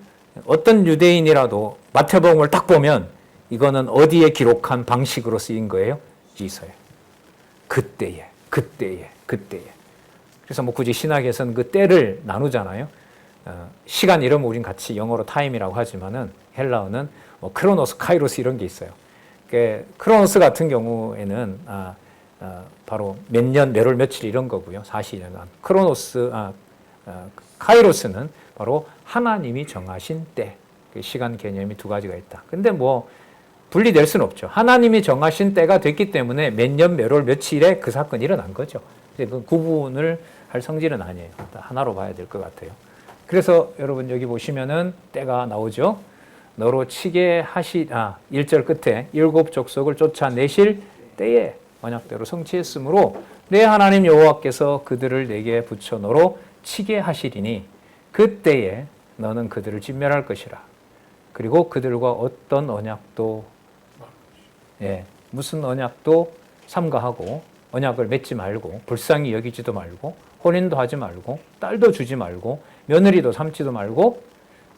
Speaker 1: 어떤 유대인이라도 마태복음을 딱 보면 이거는 어디에 기록한 방식으로 쓰인 거예요? 이서에. 그때에. 그래서 뭐 굳이 신학에서는 그 때를 나누잖아요. 시간 이름 우린 같이 영어로 타임이라고 하지만은 헬라어는 뭐 크로노스, 카이로스 이런 게 있어요. 크로노스 같은 경우에는 바로 몇 년, 몇 월, 며칠 이런 거고요. 40년. 카이로스는 바로 하나님이 정하신 때. 시간 개념이 두 가지가 있다. 근데 뭐 분리될 수는 없죠. 하나님이 정하신 때가 됐기 때문에 몇 년, 몇 월, 며칠에 그 사건이 일어난 거죠. 그 구분을 할 성질은 아니에요. 하나로 봐야 될 것 같아요. 그래서 여러분 여기 보시면은 때가 나오죠. 너로 치게 1절 끝에 7 족속을 쫓아내실 때에 언약대로 성취했으므로 내 하나님 여호와께서 그들을 내게 붙여 너로 치게 하시리니 그때에 너는 그들을 진멸할 것이라. 그리고 그들과 어떤 언약도 무슨 언약도 삼가하고 언약을 맺지 말고 불쌍히 여기지도 말고 혼인도 하지 말고 딸도 주지 말고 며느리도 삼지도 말고.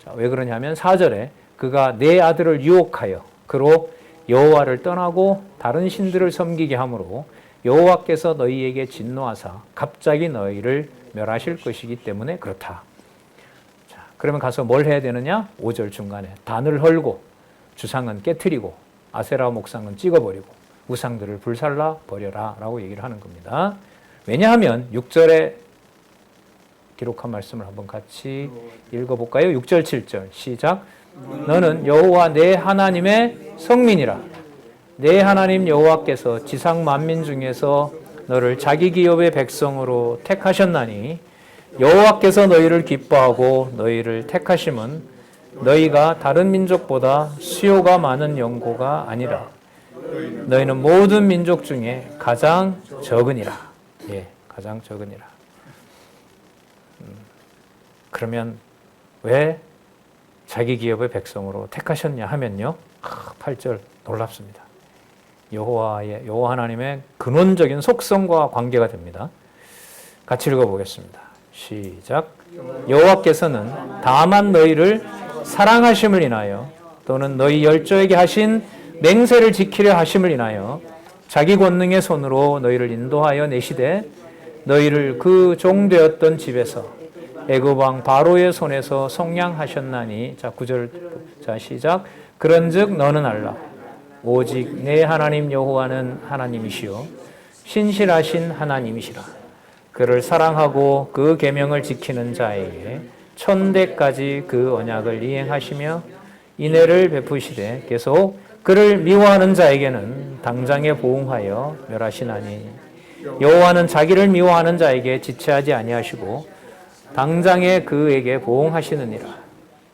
Speaker 1: 자, 왜 그러냐면 4절에 그가 내 아들을 유혹하여 그로 여호와를 떠나고 다른 신들을 섬기게 하므로 여호와께서 너희에게 진노하사 갑자기 너희를 멸하실 것이기 때문에 그렇다. 자, 그러면 가서 뭘 해야 되느냐? 5절 중간에 단을 헐고 주상은 깨트리고 아세라 목상은 찍어버리고 우상들을 불살라 버려라 라고 얘기를 하는 겁니다. 왜냐하면 6절에 기록한 말씀을 한번 같이 읽어볼까요? 6절 7절 시작. 너는 여호와 내 하나님의 성민이라. 내 하나님 여호와께서 지상 만민 중에서 너를 자기 기업의 백성으로 택하셨나니 여호와께서 너희를 기뻐하고 너희를 택하심은 너희가 다른 민족보다 수요가 많은 연고가 아니라 너희는 모든 민족 중에 가장 적으니라. 가장 적으니라. 그러면 왜 자기 기업의 백성으로 택하셨냐 하면요. 8절 놀랍습니다. 여호와 하나님의 근원적인 속성과 관계가 됩니다. 같이 읽어보겠습니다. 시작. 여호와께서는 다만 너희를 사랑하심을 인하여 또는 너희 열조에게 하신 맹세를 지키려 하심을 인하여 자기 권능의 손으로 너희를 인도하여 내시되 너희를 그 종되었던 집에서 애굽 왕 바로의 손에서 속량하셨나니. 자, 9절. 자, 시작. 그런즉 너는 알라. 오직 내 하나님 여호와는 하나님이시요 신실하신 하나님이시라. 그를 사랑하고 그 계명을 지키는 자에게 천대까지 그 언약을 이행하시며 인애를 베푸시되 계속 그를 미워하는 자에게는 당장에 보응하여 멸하시나니. 여호와는 자기를 미워하는 자에게 지체하지 아니하시고 당장에 그에게 보응하시느니라.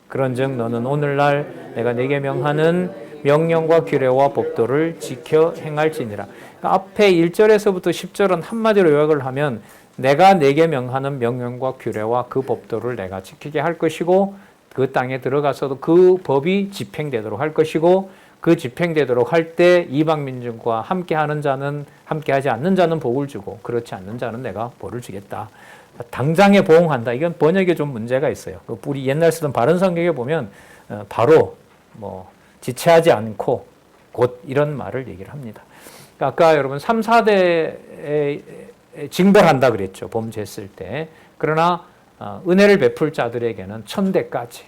Speaker 1: 그런즉 너는 오늘날 내가 네게 명하는 명령과 규례와 법도를 지켜 행할지니라. 그러니까 앞에 1절에서부터 10절은 한마디로 요약을 하면 내가 네게 명하는 명령과 규례와 그 법도를 내가 지키게 할 것이고 그 땅에 들어가서도 그 법이 집행되도록 할 것이고 그 집행되도록 할 때 이방 민족과 함께하는 자는 함께하지 않는 자는 복을 주고 그렇지 않는 자는 내가 벌을 주겠다. 당장에 보응한다. 이건 번역에 좀 문제가 있어요. 우리 옛날 쓰던 바른 성경에 보면 바로 지체하지 않고 곧 이런 말을 얘기를 합니다. 아까 여러분 3, 4대에 징벌한다 그랬죠. 범죄했을 때. 그러나 은혜를 베풀 자들에게는 천대까지.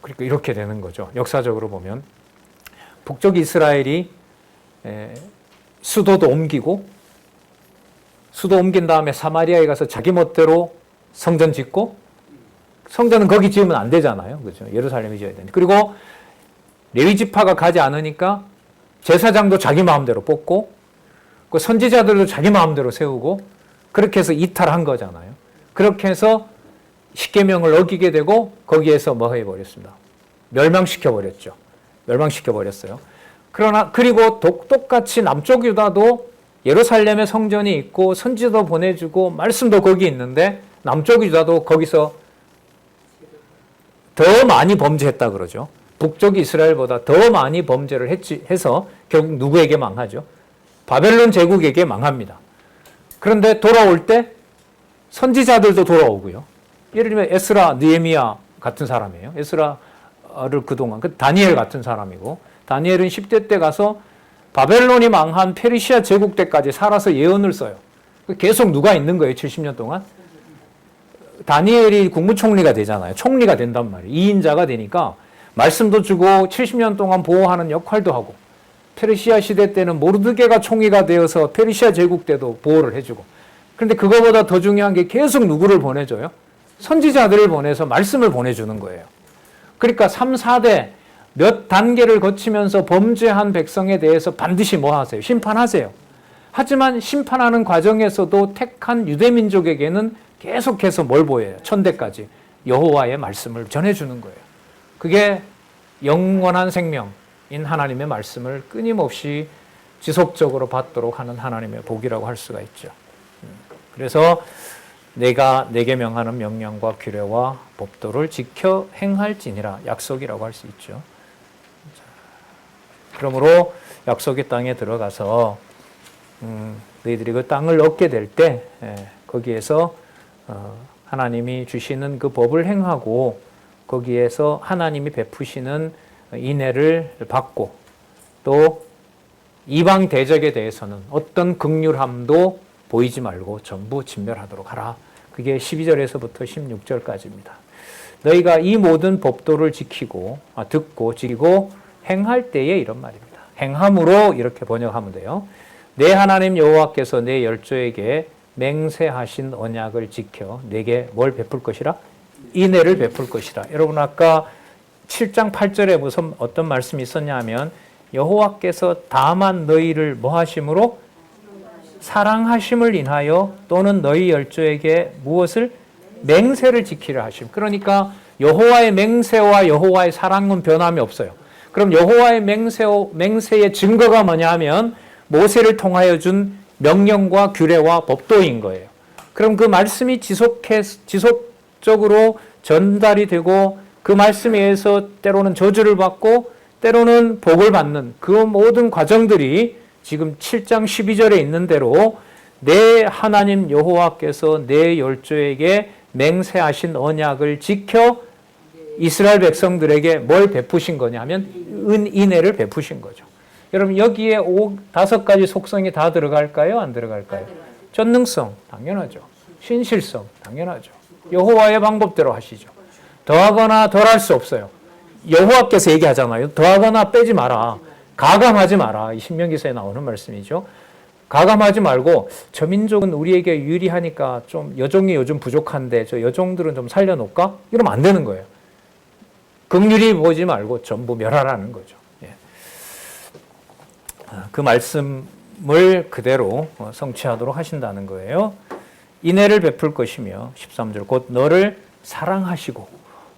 Speaker 1: 그러니까 이렇게 되는 거죠. 역사적으로 보면 북쪽 이스라엘이 수도도 옮기고 수도 옮긴 다음에 사마리아에 가서 자기 멋대로 성전 짓고 성전은 거기 지으면 안 되잖아요. 그렇죠? 예루살렘에 지어야 되는데. 그리고 레위 지파가 가지 않으니까 제사장도 자기 마음대로 뽑고 그 선지자들도 자기 마음대로 세우고 그렇게 해서 이탈한 거잖아요. 그렇게 해서 십계명을 어기게 되고 거기에서 뭐 해버렸습니다. 멸망시켜버렸죠. 멸망시켜버렸어요. 그러나 그리고 똑같이 남쪽 유다도 예루살렘에 성전이 있고 선지도 보내주고 말씀도 거기 있는데 남쪽 유다도 거기서 더 많이 범죄했다 그러죠. 북쪽 이스라엘보다 더 많이 범죄를 해서 결국 누구에게 망하죠? 바벨론 제국에게 망합니다. 그런데 돌아올 때 선지자들도 돌아오고요. 예를 들면 에스라, 느헤미야 같은 사람이에요. 에스라를 그동안 다니엘 같은 사람이고 다니엘은 10대 때 가서 바벨론이 망한 페르시아 제국 때까지 살아서 예언을 써요. 계속 누가 있는 거예요? 70년 동안. 다니엘이 국무총리가 되잖아요. 총리가 된단 말이에요. 2인자가 되니까 말씀도 주고 70년 동안 보호하는 역할도 하고 페르시아 시대 때는 모르드게가 총리가 되어서 페르시아 제국 때도 보호를 해주고 그런데 그거보다 더 중요한 게 계속 누구를 보내줘요? 선지자들을 보내서 말씀을 보내주는 거예요. 그러니까 3, 4대 몇 단계를 거치면서 범죄한 백성에 대해서 반드시 뭐 하세요? 심판하세요. 하지만 심판하는 과정에서도 택한 유대민족에게는 계속해서 뭘 보여요? 천대까지 여호와의 말씀을 전해주는 거예요. 그게 영원한 생명인 하나님의 말씀을 끊임없이 지속적으로 받도록 하는 하나님의 복이라고 할 수가 있죠. 그래서 내가 내게 명하는 명령과 규례와 법도를 지켜 행할지니라 약속이라고 할 수 있죠. 그러므로 약속의 땅에 들어가서 너희들이 그 땅을 얻게 될 때 거기에서 하나님이 주시는 그 법을 행하고 거기에서 하나님이 베푸시는 인애를 받고 또 이방 대적에 대해서는 어떤 긍휼함도 보이지 말고 전부 진멸하도록 하라. 그게 12절에서부터 16절까지입니다. 너희가 이 모든 법도를 지키고 듣고 지키고 행할 때에 이런 말입니다. 행함으로 이렇게 번역하면 돼요. 내 하나님 여호와께서 내 열조에게 맹세하신 언약을 지켜 내게 뭘 베풀 것이라? 인애를 베풀 것이라. 여러분 아까 7장 8절에 무슨 어떤 말씀이 있었냐 하면 여호와께서 다만 너희를 뭐 하심으로? 사랑하심을 인하여 또는 너희 열조에게 무엇을? 맹세를 지키려 하심. 그러니까 여호와의 맹세와 여호와의 사랑은 변함이 없어요. 그럼 여호와의 맹세의 증거가 뭐냐 하면 모세를 통하여 준 명령과 규례와 법도인 거예요. 그럼 그 말씀이 지속적으로 전달이 되고 그 말씀에 의해서 때로는 저주를 받고 때로는 복을 받는 그 모든 과정들이 지금 7장 12절에 있는 대로 내 하나님 여호와께서 내 열조에게 맹세하신 언약을 지켜 이스라엘 백성들에게 뭘 베푸신 거냐 하면 은혜를 베푸신 거죠. 여러분 여기에 5가지 속성이 다 들어갈까요? 안 들어갈까요? 전능성 당연하죠. 신실성 당연하죠. 여호와의 방법대로 하시죠. 더하거나 덜할 수 없어요. 여호와께서 얘기하잖아요. 더하거나 빼지 마라. 가감하지 마라. 이 신명기서에 나오는 말씀이죠. 가감하지 말고 저 민족은 우리에게 유리하니까 좀 여종이 요즘 부족한데 저 여종들은 좀 살려놓을까? 이러면 안 되는 거예요. 긍휼히 보지 말고 전부 멸하라는 거죠. 그 말씀을 그대로 성취하도록 하신다는 거예요. 인애를 베풀 것이며 13절 곧 너를 사랑하시고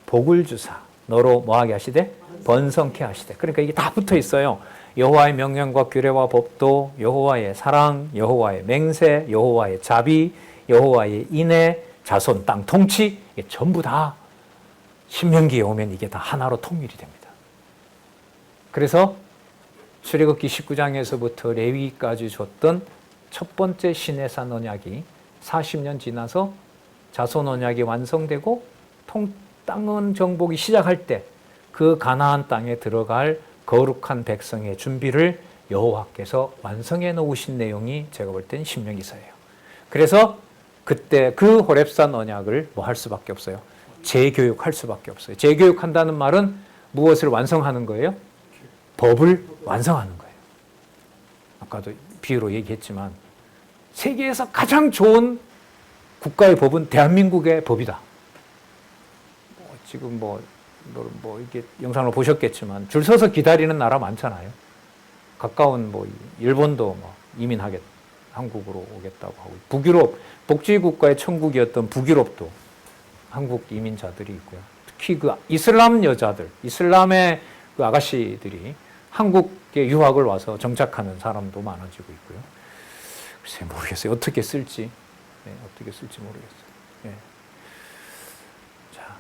Speaker 1: 복을 주사 너로 뭐하게 하시되 번성케 하시되. 그러니까 이게 다 붙어 있어요. 여호와의 명령과 규례와 법도, 여호와의 사랑, 여호와의 맹세, 여호와의 자비, 여호와의 인애, 자손, 땅, 통치, 이게 전부 다 신명기에 오면 이게 다 하나로 통일이 됩니다. 그래서 출애굽기 19장에서부터 레위기까지 줬던 첫 번째 시내산 언약이 40년 지나서 자손 언약이 완성되고 땅은 정복이 시작할 때 그 가나안 땅에 들어갈 거룩한 백성의 준비를 여호와께서 완성해 놓으신 내용이 제가 볼 땐 신명기서예요. 그래서 그때 그 호렙산 언약을 뭐 할 수밖에 없어요. 재교육할 수밖에 없어요. 재교육한다는 말은 무엇을 완성하는 거예요? 법을 완성하는 거예요. 아까도 비유로 얘기했지만 세계에서 가장 좋은 국가의 법은 대한민국의 법이다. 지금 이렇게 영상을 보셨겠지만 줄 서서 기다리는 나라 많잖아요. 가까운 일본도 한국으로 오겠다고 하고, 북유럽 복지 국가의 천국이었던 북유럽도 한국 이민자들이 있고요. 특히 그 이슬람 여자들, 이슬람의 그 아가씨들이 한국에 유학을 와서 정착하는 사람도 많아지고 있고요. 글쎄 모르겠어요. 어떻게 쓸지 모르겠어요. 자,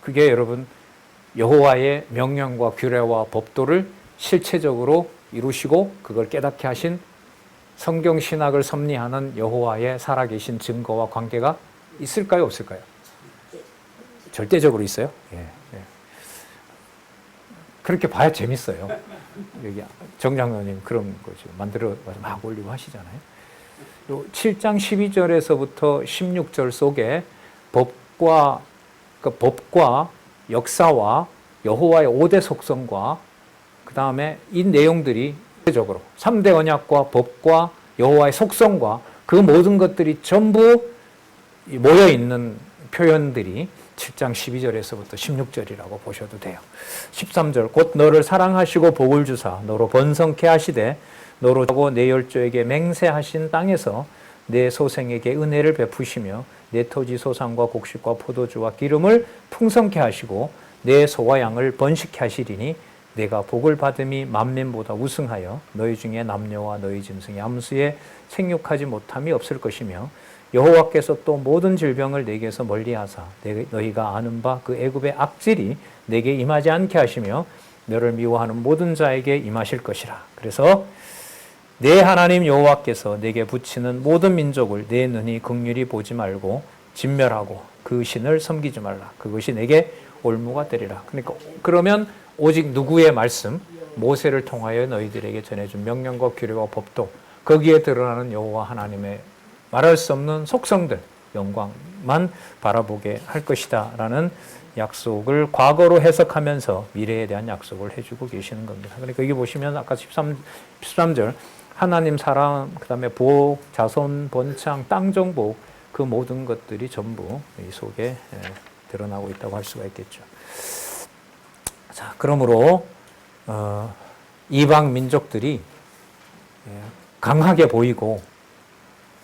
Speaker 1: 그게 여러분 여호와의 명령과 규례와 법도를 실체적으로 이루시고 그걸 깨닫게 하신 성경 신학을 섭리하는 여호와의 살아계신 증거와 관계가 있을까요, 없을까요? 절대적으로 있어요. 그렇게 봐야 재밌어요. 여기 정 장로님 그런 거 지금 만들어 막 올리고 하시잖아요. 7장 12절에서부터 16절 속에 법과 역사와 여호와의 5대 속성과 그 다음에 이 내용들이 적으로 3대 언약과 법과 여호와의 속성과 그 모든 것들이 전부 모여 있는 표현들이 7장 12절에서부터 16절이라고 보셔도 돼요. 13절 곧 너를 사랑하시고 복을 주사 너로 번성케 하시되 너로 하고 내 열조에게 맹세하신 땅에서 내 소생에게 은혜를 베푸시며 내 토지 소산과 곡식과 포도주와 기름을 풍성케 하시고 내 소와 양을 번식케 하시리니 내가 복을 받음이 만민보다 우승하여 너희 중에 남녀와 너희 짐승의 암수에 생육하지 못함이 없을 것이며 여호와께서 또 모든 질병을 내게서 멀리하사 너희가 아는 바 그 애굽의 악질이 내게 임하지 않게 하시며 너를 미워하는 모든 자에게 임하실 것이라. 그래서 내 하나님 여호와께서 내게 붙이는 모든 민족을 내 눈이 긍휼히 보지 말고 진멸하고 그 신을 섬기지 말라. 그것이 내게 올무가 되리라. 그러면 오직 누구의 말씀? 모세를 통하여 너희들에게 전해준 명령과 규례와 법도 거기에 드러나는 여호와 하나님의 말할 수 없는 속성들, 영광만 바라보게 할 것이다 라는 약속을 과거로 해석하면서 미래에 대한 약속을 해주고 계시는 겁니다. 그러니까 여기 보시면 아까 13절 하나님 사랑, 그 다음에 복, 자손, 번창, 땅 정복 그 모든 것들이 전부 이 속에 드러나고 있다고 할 수가 있겠죠. 자, 그러므로 이방 민족들이 강하게 보이고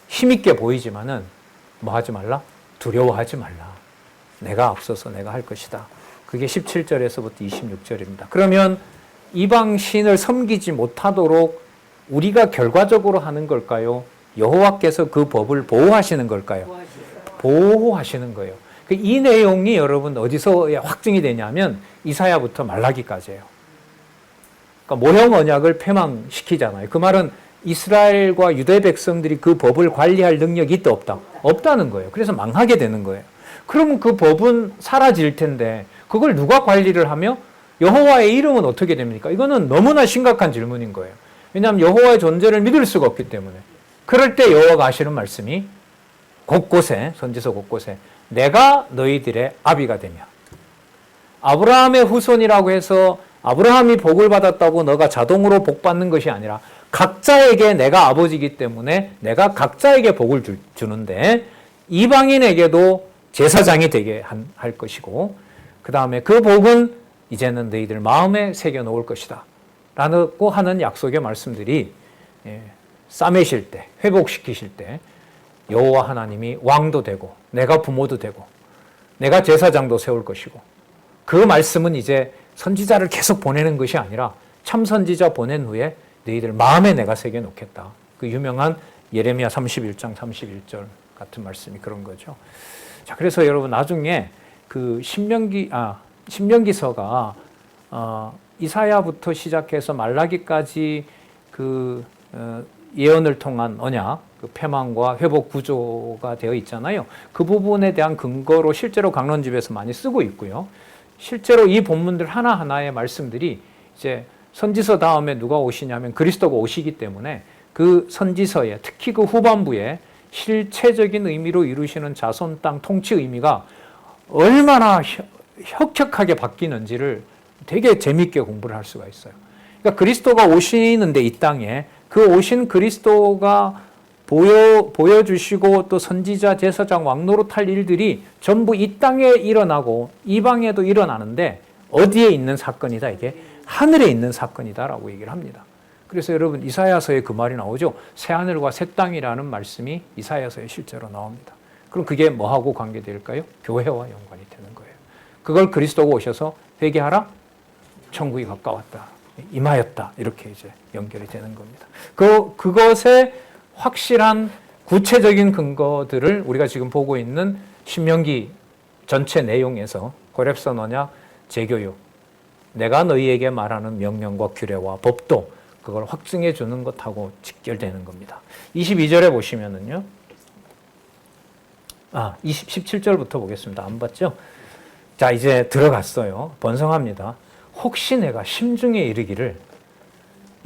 Speaker 1: 힘있게 보이지만은 뭐 하지 말라? 두려워하지 말라. 내가 앞서서 내가 할 것이다. 그게 17절에서부터 26절입니다. 그러면 이방 신을 섬기지 못하도록 우리가 결과적으로 하는 걸까요? 여호와께서 그 법을 보호하시는 걸까요? 보호하시는 거예요. 이 내용이 여러분 어디서 확증이 되냐면 이사야부터 말라기까지예요. 그러니까 모형 언약을 폐망시키잖아요. 그 말은 이스라엘과 유대 백성들이 그 법을 관리할 능력이 있다 없다? 없다는 거예요. 그래서 망하게 되는 거예요. 그러면 그 법은 사라질 텐데 그걸 누가 관리를 하며 여호와의 이름은 어떻게 됩니까? 이거는 너무나 심각한 질문인 거예요. 왜냐하면 여호와의 존재를 믿을 수가 없기 때문에. 그럴 때 여호와가 하시는 말씀이 곳곳에, 선지서 곳곳에 내가 너희들의 아비가 되며, 아브라함의 후손이라고 해서 아브라함이 복을 받았다고 너가 자동으로 복 받는 것이 아니라 각자에게 내가 아버지이기 때문에 내가 각자에게 복을 주는데 이방인에게도 제사장이 되게 할 것이고, 그 다음에 그 복은 이제는 너희들 마음에 새겨 놓을 것이다 라고 하는 약속의 말씀들이 싸매실 때, 회복시키실 때 여호와 하나님이 왕도 되고 내가 부모도 되고 내가 제사장도 세울 것이고, 그 말씀은 이제 선지자를 계속 보내는 것이 아니라 참 선지자 보낸 후에 너희들 마음에 내가 새겨 놓겠다. 그 유명한 예레미야 31장 31절 같은 말씀이 그런 거죠. 자, 그래서 여러분 나중에 그 신명기서가 이사야부터 시작해서 말라기까지 그 예언을 통한 언약, 그 폐망과 회복 구조가 되어 있잖아요. 그 부분에 대한 근거로 실제로 강론집에서 많이 쓰고 있고요. 실제로 이 본문들 하나하나의 말씀들이 이제 선지서 다음에 누가 오시냐면 그리스도가 오시기 때문에 그 선지서에 특히 그 후반부에 실체적인 의미로 이루시는 자손 땅 통치 의미가 얼마나 혁혁하게 바뀌는지를 되게 재미있게 공부를 할 수가 있어요. 그러니까 그리스도가 오시는데 이 땅에 그 오신 그리스도가 보여주시고 또 선지자, 제사장, 왕노릇 할 일들이 전부 이 땅에 일어나고 이방에도 일어나는데 어디에 있는 사건이다? 이게 하늘에 있는 사건이다라고 얘기를 합니다. 그래서 여러분 이사야서에 그 말이 나오죠. 새하늘과 새 땅이라는 말씀이 이사야서에 실제로 나옵니다. 그럼 그게 뭐하고 관계될까요? 교회와 연관이 되는 거예요. 그걸 그리스도가 오셔서 회개하라, 천국이 가까웠다, 임하였다, 이렇게 이제 연결이 되는 겁니다. 그것의 확실한 구체적인 근거들을 우리가 지금 보고 있는 신명기 전체 내용에서 고렙선 언약, 재교육, 내가 너희에게 말하는 명령과 규례와 법도 그걸 확증해 주는 것하고 직결되는 겁니다. 22절에 보시면은요. 17절부터 보겠습니다. 안 봤죠? 자, 이제 들어갔어요. 번성합니다. 혹시 내가 심중에 이르기를,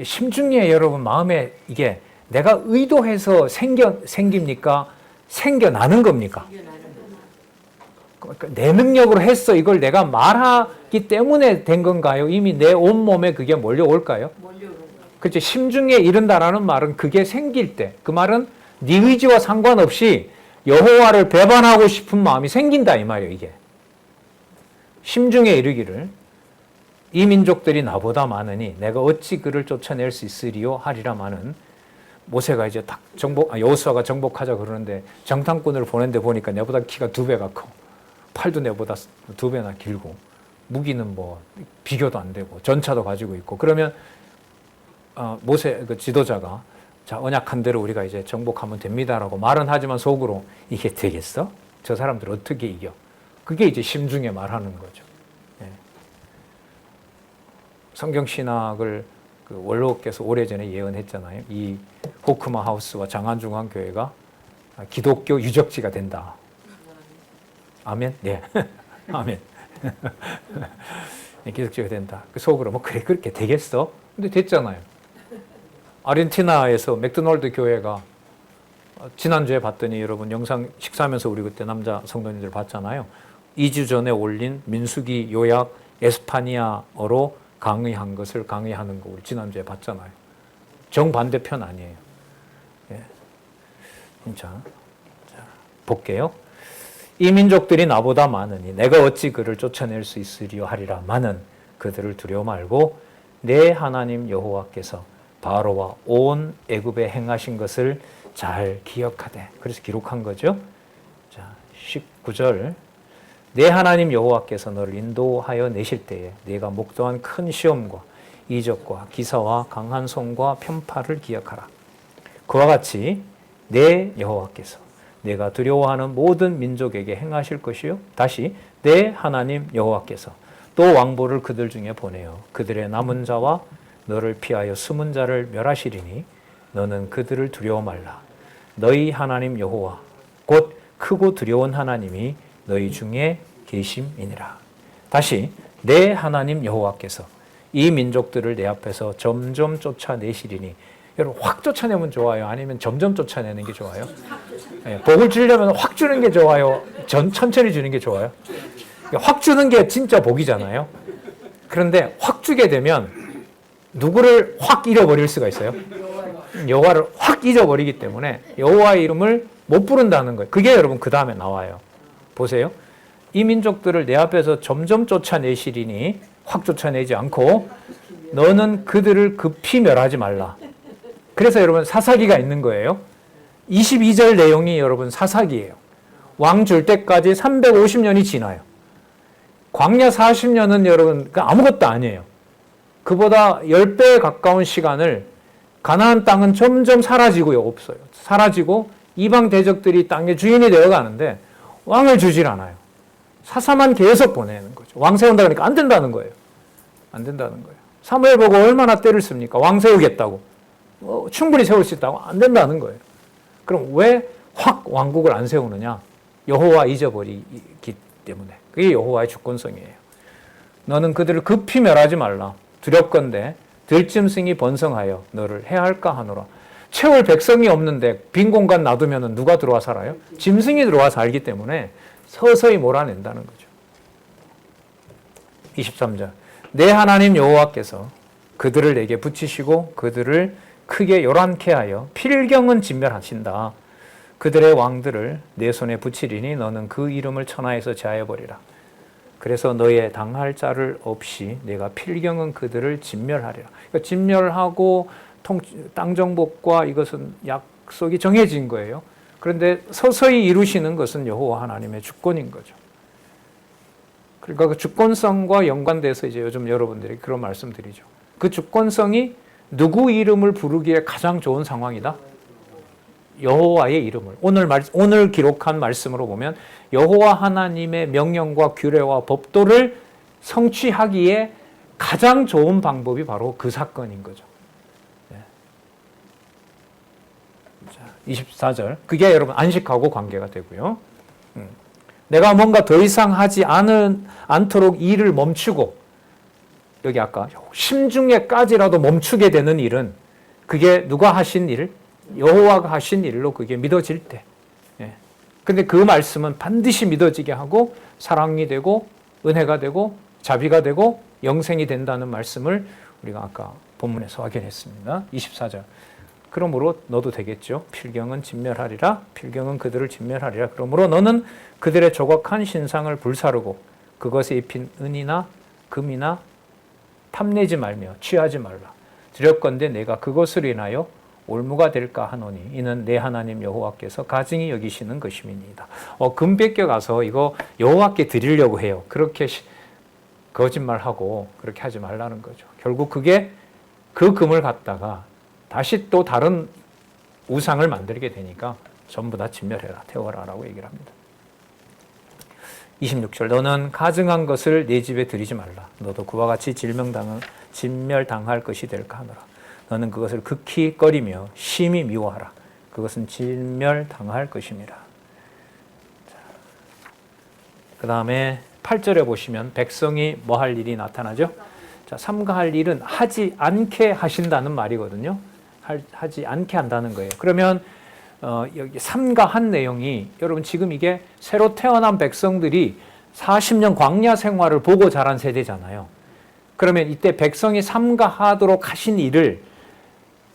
Speaker 1: 심중에 여러분 마음에 이게 내가 의도해서 생깁니까? 생겨나는 겁니까? 그러니까 내 능력으로 했어. 이걸 내가 말하기 때문에 된 건가요? 이미 내 온몸에 그게 몰려올까요? 그렇죠. 심중에 이른다라는 말은 그게 생길 때, 그 말은 네 의지와 상관없이 여호와를 배반하고 싶은 마음이 생긴다 이 말이에요. 이게 심중에 이르기를 이 민족들이 나보다 많으니 내가 어찌 그를 쫓아낼 수 있으리요 하리라마는, 모세가 이제 딱 여호수아가 정복하자 그러는데 정탐꾼을 보낸데 보니까 내보다 키가 2배가 커, 팔도 내보다 2배나 길고, 무기는 뭐 비교도 안 되고 전차도 가지고 있고, 그러면 모세 그 지도자가 자, 언약한 대로 우리가 이제 정복하면 됩니다라고 말은 하지만 속으로 이게 되겠어? 저 사람들 어떻게 이겨? 그게 이제 심중에 말하는 거죠. 예. 성경신학을 그 원로께서 오래전에 예언했잖아요. 이 호크마 하우스와 장안중앙교회가 기독교 유적지가 된다. 아멘? 네. 아멘. 기독교가 된다. 그 속으로 뭐 그래 그렇게 되겠어? 근데 됐잖아요. 아르헨티나에서 맥도날드 교회가 지난주에 봤더니 여러분 영상 식사하면서 우리 그때 남자 성도님들 봤잖아요. 2주 전에 올린 민수기 요약 에스파니아어로 강의한 것을 강의하는 거 우리 지난주에 봤잖아요. 정반대편 아니에요. 예. 진짜. 자, 볼게요. 이 민족들이 나보다 많으니 내가 어찌 그를 쫓아낼 수 있으리요 하리라 마는 그들을 두려워 말고 내 하나님 여호와께서 바로와 온 애굽에 행하신 것을 잘 기억하되. 그래서 기록한 거죠. 자, 19절. 내 하나님 여호와께서 너를 인도하여 내실 때에 네가 목도한 큰 시험과 이적과 기사와 강한 손과 편파를 기억하라. 그와 같이 내 여호와께서 내가 두려워하는 모든 민족에게 행하실 것이요. 다시 내 하나님 여호와께서 또 왕보를 그들 중에 보내어 그들의 남은 자와 너를 피하여 숨은 자를 멸하시리니 너는 그들을 두려워 말라. 너희 하나님 여호와 곧 크고 두려운 하나님이 너희 중에 계심이니라. 다시 내 하나님 여호와께서 이 민족들을 내 앞에서 점점 쫓아내시리니. 여러분 확 쫓아내면 좋아요? 아니면 점점 쫓아내는 게 좋아요? 복을 주려면 확 주는 게 좋아요? 천천히 주는 게 좋아요? 확 주는 게 진짜 복이잖아요. 그런데 확 주게 되면 누구를 확 잃어버릴 수가 있어요? 여호와를 확 잊어버리기 때문에 여호와의 이름을 못 부른다는 거예요. 그게 여러분 그 다음에 나와요. 보세요. 이 민족들을 내 앞에서 점점 쫓아내시리니 확 쫓아내지 않고 너는 그들을 급히 멸하지 말라. 그래서 여러분 사사기가 있는 거예요. 22절 내용이 여러분 사사기예요. 왕 줄 때까지 350년이 지나요. 광야 40년은 여러분 아무것도 아니에요. 그보다 10배에 가까운 시간을 가나안 땅은 점점 사라지고요. 없어요. 사라지고 이방 대적들이 땅의 주인이 되어가는데 왕을 주질 않아요. 사사만 계속 보내는 거죠. 왕 세운다 그러니까 안 된다는 거예요. 안 된다는 거예요. 사무엘 보고 얼마나 때를 씁니까? 왕 세우겠다고. 충분히 세울 수 있다고? 안 된다는 거예요. 그럼 왜 확 왕국을 안 세우느냐? 여호와 잊어버리기 때문에. 그게 여호와의 주권성이에요. 너는 그들을 급히 멸하지 말라. 두렵건대 들짐승이 번성하여 너를 해할까 하노라. 채울 백성이 없는데 빈 공간 놔두면 누가 들어와 살아요? 짐승이 들어와 살기 때문에 서서히 몰아낸다는 거죠. 23절 내 하나님 여호와께서 그들을 내게 붙이시고 그들을 크게 요란케 하여 필경은 진멸하신다. 그들의 왕들을 내 손에 붙이리니 너는 그 이름을 천하에서 제하여버리라. 그래서 너의 당할 자를 없이 내가 필경은 그들을 진멸하리라. 그러니까 진멸하고 땅 정복과 이것은 약속이 정해진 거예요. 그런데 서서히 이루시는 것은 여호와 하나님의 주권인 거죠. 그러니까 그 주권성과 연관돼서 이제 요즘 여러분들이 그런 말씀드리죠. 그 주권성이 누구 이름을 부르기에 가장 좋은 상황이다? 여호와의 이름을. 오늘 기록한 말씀으로 보면 여호와 하나님의 명령과 규례와 법도를 성취하기에 가장 좋은 방법이 바로 그 사건인 거죠. 24절. 그게 여러분 안식하고 관계가 되고요. 내가 뭔가 더 이상 하지 않도록 일을 멈추고, 여기 아까 심중에까지라도 멈추게 되는 일은 그게 누가 하신 일? 여호와가 하신 일로 그게 믿어질 때. 근데 그 말씀은 반드시 믿어지게 하고 사랑이 되고 은혜가 되고 자비가 되고 영생이 된다는 말씀을 우리가 아까 본문에서 확인했습니다. 24절. 그러므로 너도 되겠죠. 필경은 진멸하리라. 필경은 그들을 진멸하리라. 그러므로 너는 그들의 조각한 신상을 불사르고 그것에 입힌 은이나 금이나 탐내지 말며 취하지 말라. 두렵건대 내가 그것을 인하여 올무가 될까 하노니 이는 내 하나님 여호와께서 가증히 여기시는 것임이니이다. 금 뺏겨가서 이거 여호와께 드리려고 해요. 그렇게 거짓말하고 그렇게 하지 말라는 거죠. 결국 그게 그 금을 갖다가 다시 또 다른 우상을 만들게 되니까 전부 다 진멸해라, 태워라라고 얘기를 합니다. 26절 너는 가증한 것을 내 집에 들이지 말라. 너도 그와 같이 진멸당할 것이 될까 하노라. 너는 그것을 극히 꺼리며 심히 미워하라. 그것은 진멸당할 것임이라. 그 다음에 8절에 보시면 백성이 뭐 할 일이 나타나죠? 자, 삼가할 일은 하지 않게 하신다는 말이거든요. 하지 않게 한다는 거예요. 그러면 여기 삼가한 내용이 여러분 지금 이게 새로 태어난 백성들이 40년 광야 생활을 보고 자란 세대잖아요. 그러면 이때 백성이 삼가하도록 하신 일을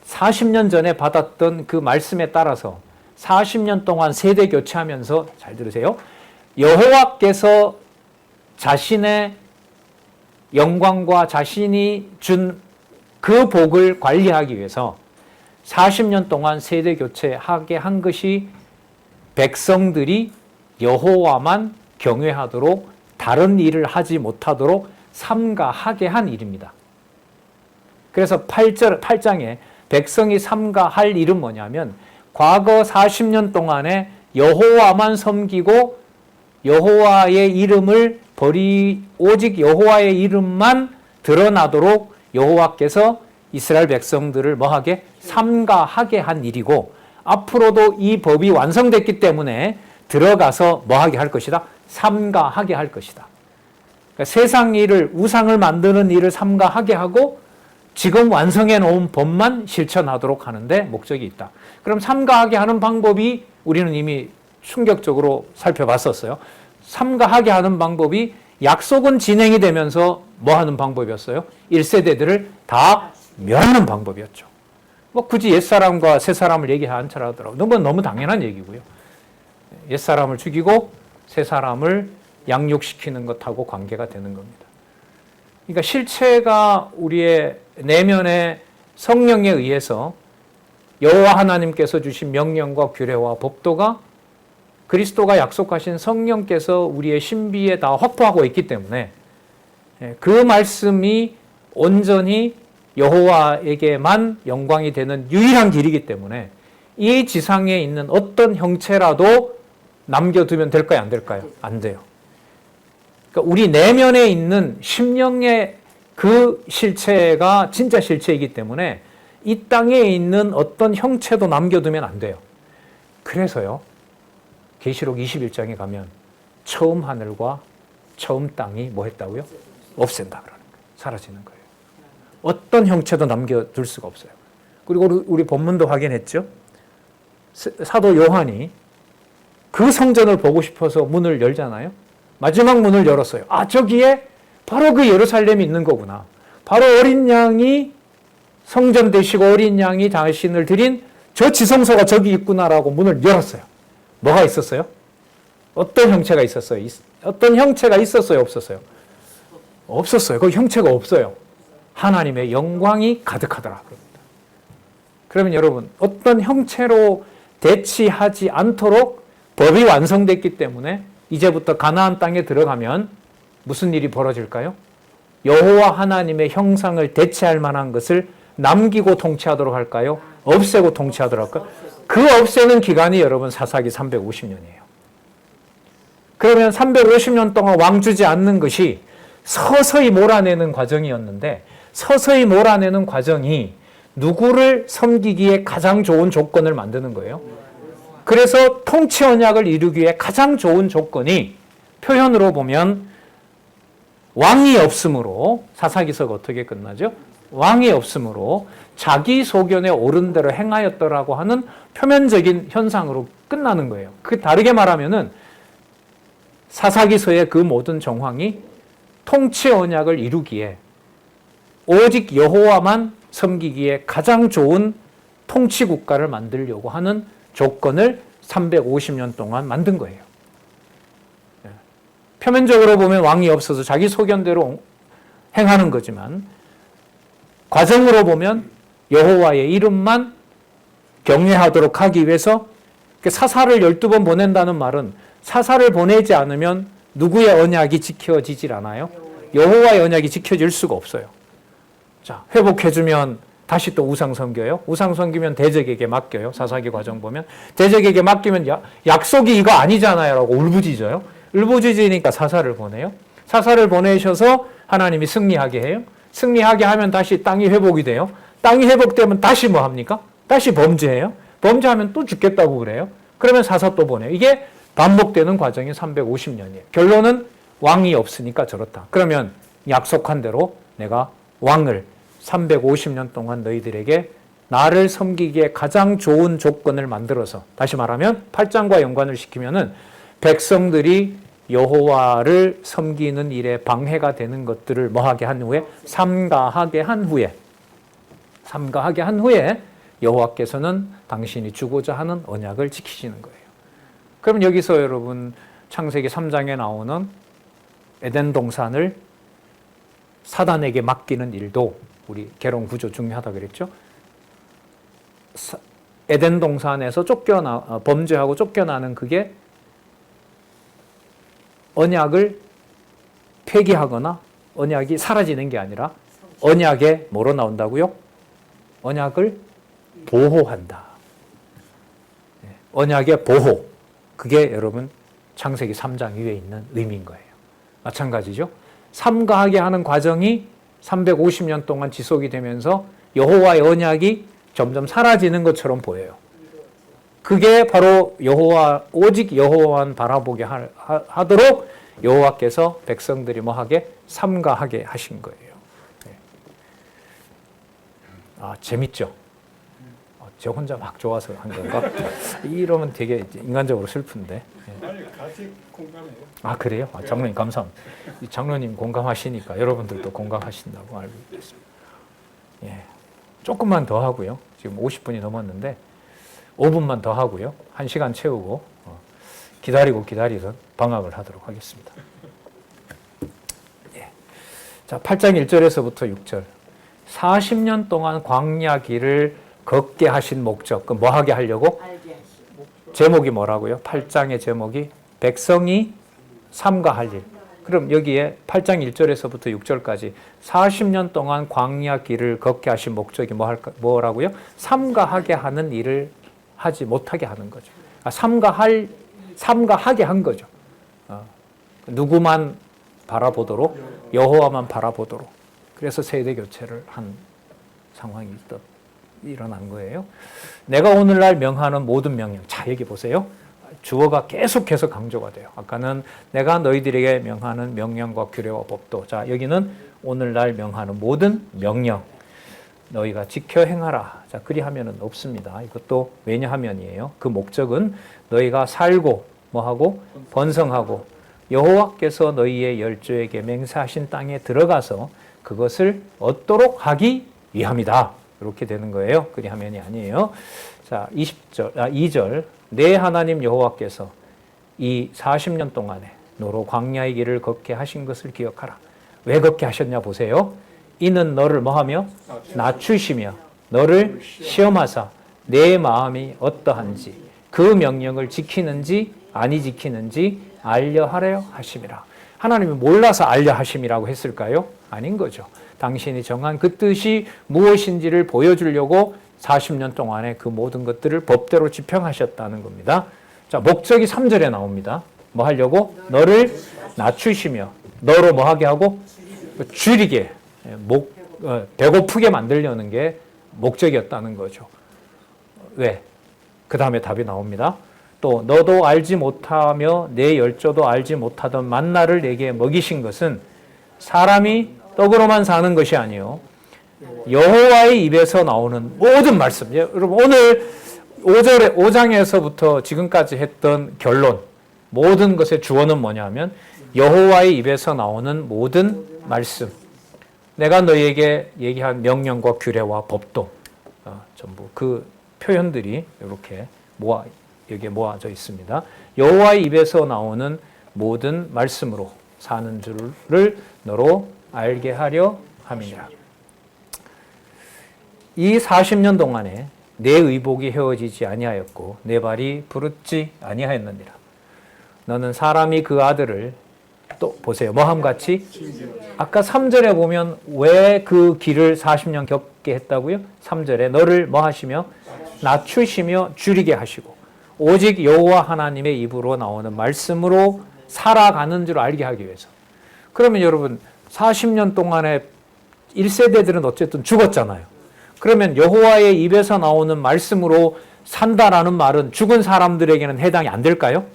Speaker 1: 40년 전에 받았던 그 말씀에 따라서 40년 동안 세대 교체하면서 잘 들으세요. 여호와께서 자신의 영광과 자신이 준 그 복을 관리하기 위해서 40년 동안 세대 교체하게 한 것이 백성들이 여호와만 경외하도록 다른 일을 하지 못하도록 삼가하게 한 일입니다. 그래서 8장에 백성이 삼가할 일은 뭐냐면 과거 40년 동안에 여호와만 섬기고 여호와의 이름을 오직 여호와의 이름만 드러나도록 여호와께서 이스라엘 백성들을 뭐하게? 삼가하게 한 일이고 앞으로도 이 법이 완성됐기 때문에 들어가서 뭐하게 할 것이다? 삼가하게 할 것이다. 그러니까 세상 일을, 우상을 만드는 일을 삼가하게 하고 지금 완성해 놓은 법만 실천하도록 하는데 목적이 있다. 그럼 삼가하게 하는 방법이 우리는 이미 충격적으로 살펴봤었어요. 삼가하게 하는 방법이 약속은 진행이 되면서 뭐 하는 방법이었어요? 1세대들을 다 멸하는 방법이었죠. 뭐 굳이 옛사람과 새사람을 얘기하지 않더라도 너무 당연한 얘기고요. 옛사람을 죽이고 새사람을 양육시키는 것하고 관계가 되는 겁니다. 그러니까 실체가 우리의 내면의 성령에 의해서 여호와 하나님께서 주신 명령과 규례와 법도가 그리스도가 약속하신 성령께서 우리의 신비에 다 확보하고 있기 때문에 그 말씀이 온전히 여호와에게만 영광이 되는 유일한 길이기 때문에 이 지상에 있는 어떤 형체라도 남겨두면 될까요? 안 될까요? 안 돼요. 그러니까 우리 내면에 있는 심령의 그 실체가 진짜 실체이기 때문에 이 땅에 있는 어떤 형체도 남겨두면 안 돼요. 그래서요. 계시록 21장에 가면 처음 하늘과 처음 땅이 뭐 했다고요? 없앤다 그러는 거예요. 사라지는 거예요. 어떤 형체도 남겨둘 수가 없어요. 그리고 우리 본문도 확인했죠. 사도 요한이 그 성전을 보고 싶어서 문을 열잖아요. 마지막 문을 열었어요. 아, 저기에 바로 그 예루살렘이 있는 거구나. 바로 어린 양이 성전 되시고 어린 양이 자신을 드린 저 지성소가 저기 있구나라고 문을 열었어요. 뭐가 있었어요? 어떤 형체가 있었어요? 어떤 형체가 있었어요? 없었어요? 없었어요. 그 형체가 없어요. 하나님의 영광이 가득하더라. 그러면 여러분, 어떤 형체로 대치하지 않도록 법이 완성됐기 때문에 이제부터 가나안 땅에 들어가면 무슨 일이 벌어질까요? 여호와 하나님의 형상을 대체할 만한 것을 남기고 통치하도록 할까요? 없애고 통치하도록 할까요? 그 없애는 기간이 여러분 사사기 350년이에요. 그러면 350년 동안 왕 주지 않는 것이 서서히 몰아내는 과정이었는데 서서히 몰아내는 과정이 누구를 섬기기에 가장 좋은 조건을 만드는 거예요. 그래서 통치 언약을 이루기 위해 가장 좋은 조건이 표현으로 보면 왕이 없으므로 사사기서가 어떻게 끝나죠? 왕이 없으므로 자기 소견에 옳은 대로 행하였더라고 하는 표면적인 현상으로 끝나는 거예요. 그 다르게 말하면은 사사기서의 그 모든 정황이 통치 언약을 이루기에 오직 여호와만 섬기기에 가장 좋은 통치 국가를 만들려고 하는 조건을 350년 동안 만든 거예요. 표면적으로 보면 왕이 없어서 자기 소견대로 행하는 거지만 과정으로 보면 여호와의 이름만 경외하도록 하기 위해서 사사를 12번 보낸다는 말은 사사를 보내지 않으면 누구의 언약이 지켜지질 않아요? 여호와의 언약이 지켜질 수가 없어요. 자, 회복해주면 다시 또 우상 섬겨요. 우상 섬기면 대적에게 맡겨요. 사사기 과정 보면 대적에게 맡기면 약속이 이거 아니잖아요 라고 울부짖어요. 울부짖으니까 사사를 보내요. 사사를 보내셔서 하나님이 승리하게 해요. 승리하게 하면 다시 땅이 회복이 돼요. 땅이 회복되면 다시 뭐 합니까? 다시 범죄해요. 범죄하면 또 죽겠다고 그래요. 그러면 사사 또 보내요. 이게 반복되는 과정이 350년이에요. 결론은 왕이 없으니까 저렇다. 그러면 약속한 대로 내가 왕을 350년 동안 너희들에게 나를 섬기기에 가장 좋은 조건을 만들어서 다시 말하면 8장과 연관을 시키면은 백성들이 여호와를 섬기는 일에 방해가 되는 것들을 뭐하게 한 후에 삼가하게 한 후에 여호와께서는 당신이 주고자 하는 언약을 지키시는 거예요. 그럼 여기서 여러분 창세기 3장에 나오는 에덴 동산을 사단에게 맡기는 일도 우리 개론 구조 중요하다 그랬죠. 에덴 동산에서 범죄하고 쫓겨나는 그게 언약을 폐기하거나 언약이 사라지는 게 아니라 언약에 뭐로 나온다고요? 언약을 보호한다. 언약의 보호. 그게 여러분 창세기 3장 위에 있는 의미인 거예요. 마찬가지죠. 삼가하게 하는 과정이 350년 동안 지속이 되면서 여호와의 언약이 점점 사라지는 것처럼 보여요. 그게 바로 오직 여호와만 바라보게 하도록 여호와께서 백성들이 뭐하게? 삼가하게 하신 거예요. 재밌죠? 저 혼자 막 좋아서 한 건가? 이러면 되게 인간적으로 슬픈데.
Speaker 2: 아니, 같이 공감해요.
Speaker 1: 그래요? 장로님 감사합니다. 장로님 공감하시니까 여러분들도 공감하신다고 알고 있습니다. 예. 조금만 더 하고요. 지금 50분이 넘었는데 5분만 더 하고요. 1시간 채우고 기다리던 방학을 하도록 하겠습니다. 예. 자, 8장 1절에서부터 6절. 40년 동안 광야 길을 걷게 하신 목적. 뭐 하게 하려고? 제목이 뭐라고요? 8장의 제목이 백성이 삼가할 일. 그럼 여기에 8장 1절에서부터 6절까지 40년 동안 광야 길을 걷게 하신 목적이 뭐라고요? 삼가하게 하는 일을 하지 못하게 하는 거죠. 삼가하게 한 거죠. 누구만 바라보도록? 여호와만 바라보도록. 그래서 세대 교체를 한 상황이 일어난 거예요. 내가 오늘날 명하는 모든 명령. 자, 여기 보세요. 주어가 계속해서 강조가 돼요. 아까는 내가 너희들에게 명하는 명령과 규례와 법도. 자, 여기는 오늘날 명하는 모든 명령. 너희가 지켜 행하라. 자, 그리하면은 없습니다. 이것도 왜냐하면이에요. 그 목적은 너희가 살고 뭐하고 번성하고 여호와께서 너희의 열조에게 맹세하신 땅에 들어가서 그것을 얻도록 하기 위함이다. 이렇게 되는 거예요. 그리하면이 아니에요. 자, 2절. 내 하나님 여호와께서 이 40년 동안에 너로 광야의 길을 걷게 하신 것을 기억하라. 왜 걷게 하셨냐 보세요. 이는 너를 뭐하며? 낮추시며 너를 시험하사 내 마음이 어떠한지 그 명령을 지키는지 아니 지키는지 알려하려 하심이라. 하나님이 몰라서 알려하심이라고 했을까요? 아닌 거죠. 당신이 정한 그 뜻이 무엇인지를 보여주려고 40년 동안에 그 모든 것들을 법대로 집행하셨다는 겁니다. 자, 목적이 3절에 나옵니다. 뭐 하려고? 너를 낮추시며 너로 뭐 하게 하고? 줄이게, 배고프게 만들려는 게 목적이었다는 거죠. 왜? 그 다음에 답이 나옵니다. 또 너도 알지 못하며 내 열조도 알지 못하던 만나를 내게 먹이신 것은 사람이 떡으로만 사는 것이 아니요 여호와의 입에서 나오는 모든 말씀. 여러분 오늘 5장에서부터 지금까지 했던 결론, 모든 것의 주어는 뭐냐면 여호와의 입에서 나오는 모든 말씀. 내가 너희에게 얘기한 명령과 규례와 법도 전부 그 표현들이 이렇게 여기에 모아져 있습니다. 여호와의 입에서 나오는 모든 말씀으로 사는 줄을 너로 알게 하려 함이니라. 이 40년 동안에 내 의복이 헤어지지 아니하였고 내 발이 부르지 아니하였느니라. 너는 사람이 그 아들을 또 보세요. 뭐함같이? 아까 3절에 보면 왜 그 길을 40년 겪게 했다고요? 3절에 너를 뭐 하시며? 낮추시며 줄이게 하시고 오직 여호와 하나님의 입으로 나오는 말씀으로 살아가는 줄 알게 하기 위해서. 그러면 여러분 40년 동안에 1세대들은 어쨌든 죽었잖아요. 그러면 여호와의 입에서 나오는 말씀으로 산다라는 말은 죽은 사람들에게는 해당이 안 될까요?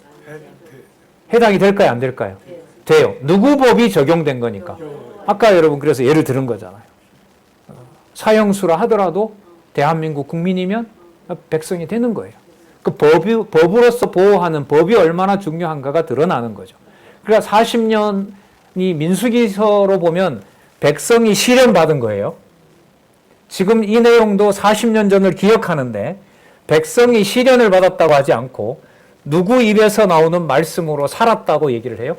Speaker 1: 해당이 될까요? 안 될까요? 돼요. 누구 법이 적용된 거니까. 아까 여러분 그래서 예를 들은 거잖아요. 사형수라 하더라도 대한민국 국민이면 백성이 되는 거예요. 그 법으로서 보호하는 법이 얼마나 중요한가가 드러나는 거죠. 그러니까 40년이 민수기서로 보면 백성이 시련받은 거예요. 지금 이 내용도 40년 전을 기억하는데 백성이 시련을 받았다고 하지 않고 누구 입에서 나오는 말씀으로 살았다고 얘기를 해요?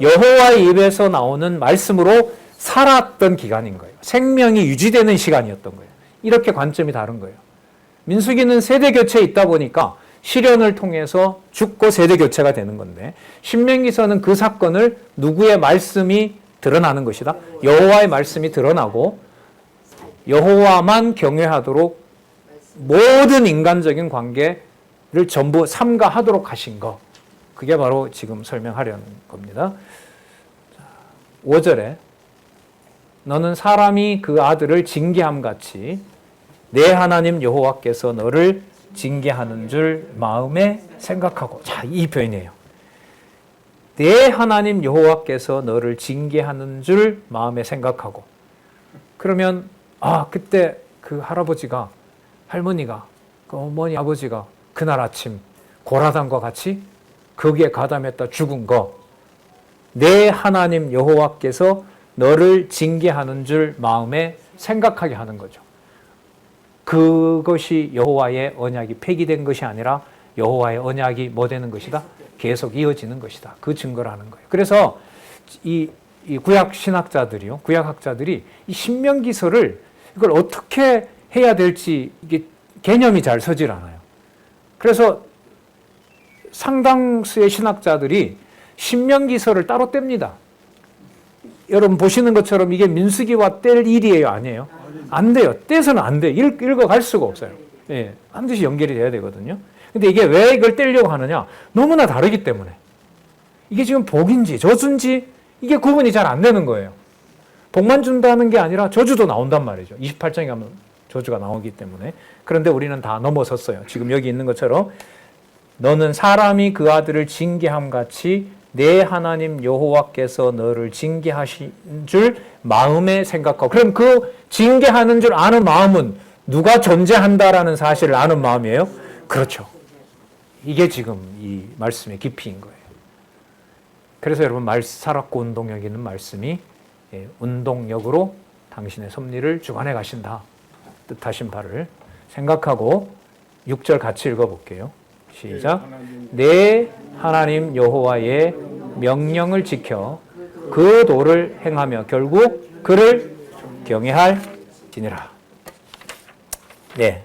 Speaker 1: 여호와의 입에서 나오는 말씀으로 살았던 기간인 거예요. 생명이 유지되는 시간이었던 거예요. 이렇게 관점이 다른 거예요. 민수기는 세대 교체에 있다 보니까 시련을 통해서 죽고 세대 교체가 되는 건데 신명기서는 그 사건을 누구의 말씀이 드러나는 것이다. 여호와의 말씀이 드러나고 여호와만 경외하도록 모든 인간적인 관계를 전부 삼가하도록 하신 것. 그게 바로 지금 설명하려는 겁니다. 5절에 너는 사람이 그 아들을 징계함 같이 내 하나님 여호와께서 너를 징계하는 줄 마음에 생각하고. 자, 이 표현이에요. 내 하나님 여호와께서 너를 징계하는 줄 마음에 생각하고. 그러면 그때 그 할아버지가, 할머니가, 그 어머니 아버지가 그날 아침 고라단과 같이 거기에 가담했다 죽은 거, 내 하나님 여호와께서 너를 징계하는 줄 마음에 생각하게 하는 거죠. 그것이 여호와의 언약이 폐기된 것이 아니라 여호와의 언약이 뭐 되는 것이다? 계속 이어지는 것이다. 그 증거를 하는 거예요. 그래서 이 구약 신학자들이요, 구약학자들이 이 신명기서를 이걸 어떻게 해야 될지 이게 개념이 잘 서질 않아요. 그래서 상당수의 신학자들이 신명기서를 따로 뗍니다. 여러분 보시는 것처럼 이게 민수기와 뗄 일이에요, 아니에요? 안 돼요. 떼서는 안 돼요. 읽어갈 수가 없어요. 예, 반드시 연결이 돼야 되거든요. 근데 이게 왜 이걸 떼려고 하느냐? 너무나 다르기 때문에. 이게 지금 복인지 저주인지 이게 구분이 잘 안 되는 거예요. 복만 준다는 게 아니라 저주도 나온단 말이죠. 28장에 가면 저주가 나오기 때문에. 그런데 우리는 다 넘어섰어요. 지금 여기 있는 것처럼 너는 사람이 그 아들을 징계함 같이 내 하나님 여호와께서 너를 징계하신 줄 마음에 생각하고. 그럼 그 징계하는 줄 아는 마음은 누가 존재한다라는 사실을 아는 마음이에요? 그렇죠. 이게 지금 이 말씀의 깊이인 거예요. 그래서 여러분 살았고 운동력 있는 말씀이 운동력으로 당신의 섭리를 주관해 가신다. 뜻하신 바를 생각하고 6절 같이 읽어볼게요. 시작. 내 하나님 여호와의 명령을 지켜 그 도를 행하며 결국 그를 경외할지니라. 네,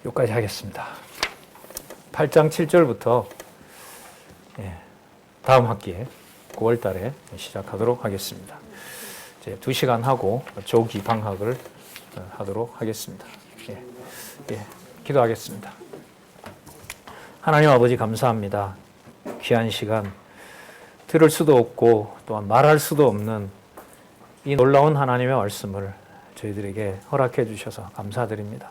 Speaker 1: 여기까지 하겠습니다. 8장 7절부터 다음 학기에 9월 달에 시작하도록 하겠습니다. 이제 2시간 하고 조기 방학을 하도록 하겠습니다. 기도하겠습니다. 하나님 아버지 감사합니다. 귀한 시간, 들을 수도 없고 또한 말할 수도 없는 이 놀라운 하나님의 말씀을 저희들에게 허락해 주셔서 감사드립니다.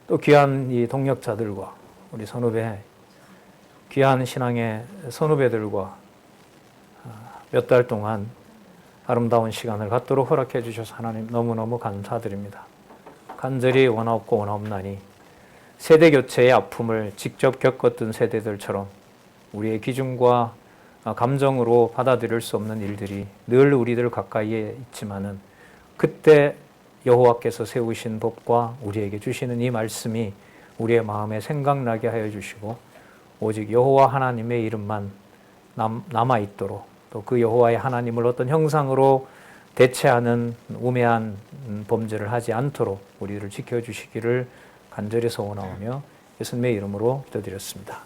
Speaker 1: 또 귀한 이 동역자들과 우리 선후배, 귀한 신앙의 선후배들과 몇 달 동안 아름다운 시간을 갖도록 허락해 주셔서 하나님 너무너무 감사드립니다. 간절히 원하옵고 원하옵나니 세대 교체의 아픔을 직접 겪었던 세대들처럼 우리의 기준과 감정으로 받아들일 수 없는 일들이 늘 우리들 가까이에 있지만은 그때 여호와께서 세우신 법과 우리에게 주시는 이 말씀이 우리의 마음에 생각나게 하여 주시고 오직 여호와 하나님의 이름만 남아 있도록, 또 그 여호와의 하나님을 어떤 형상으로 대체하는 우매한 범죄를 하지 않도록 우리를 지켜주시기를 간절히 소원하오며 예수님의 이름으로 기도드렸습니다.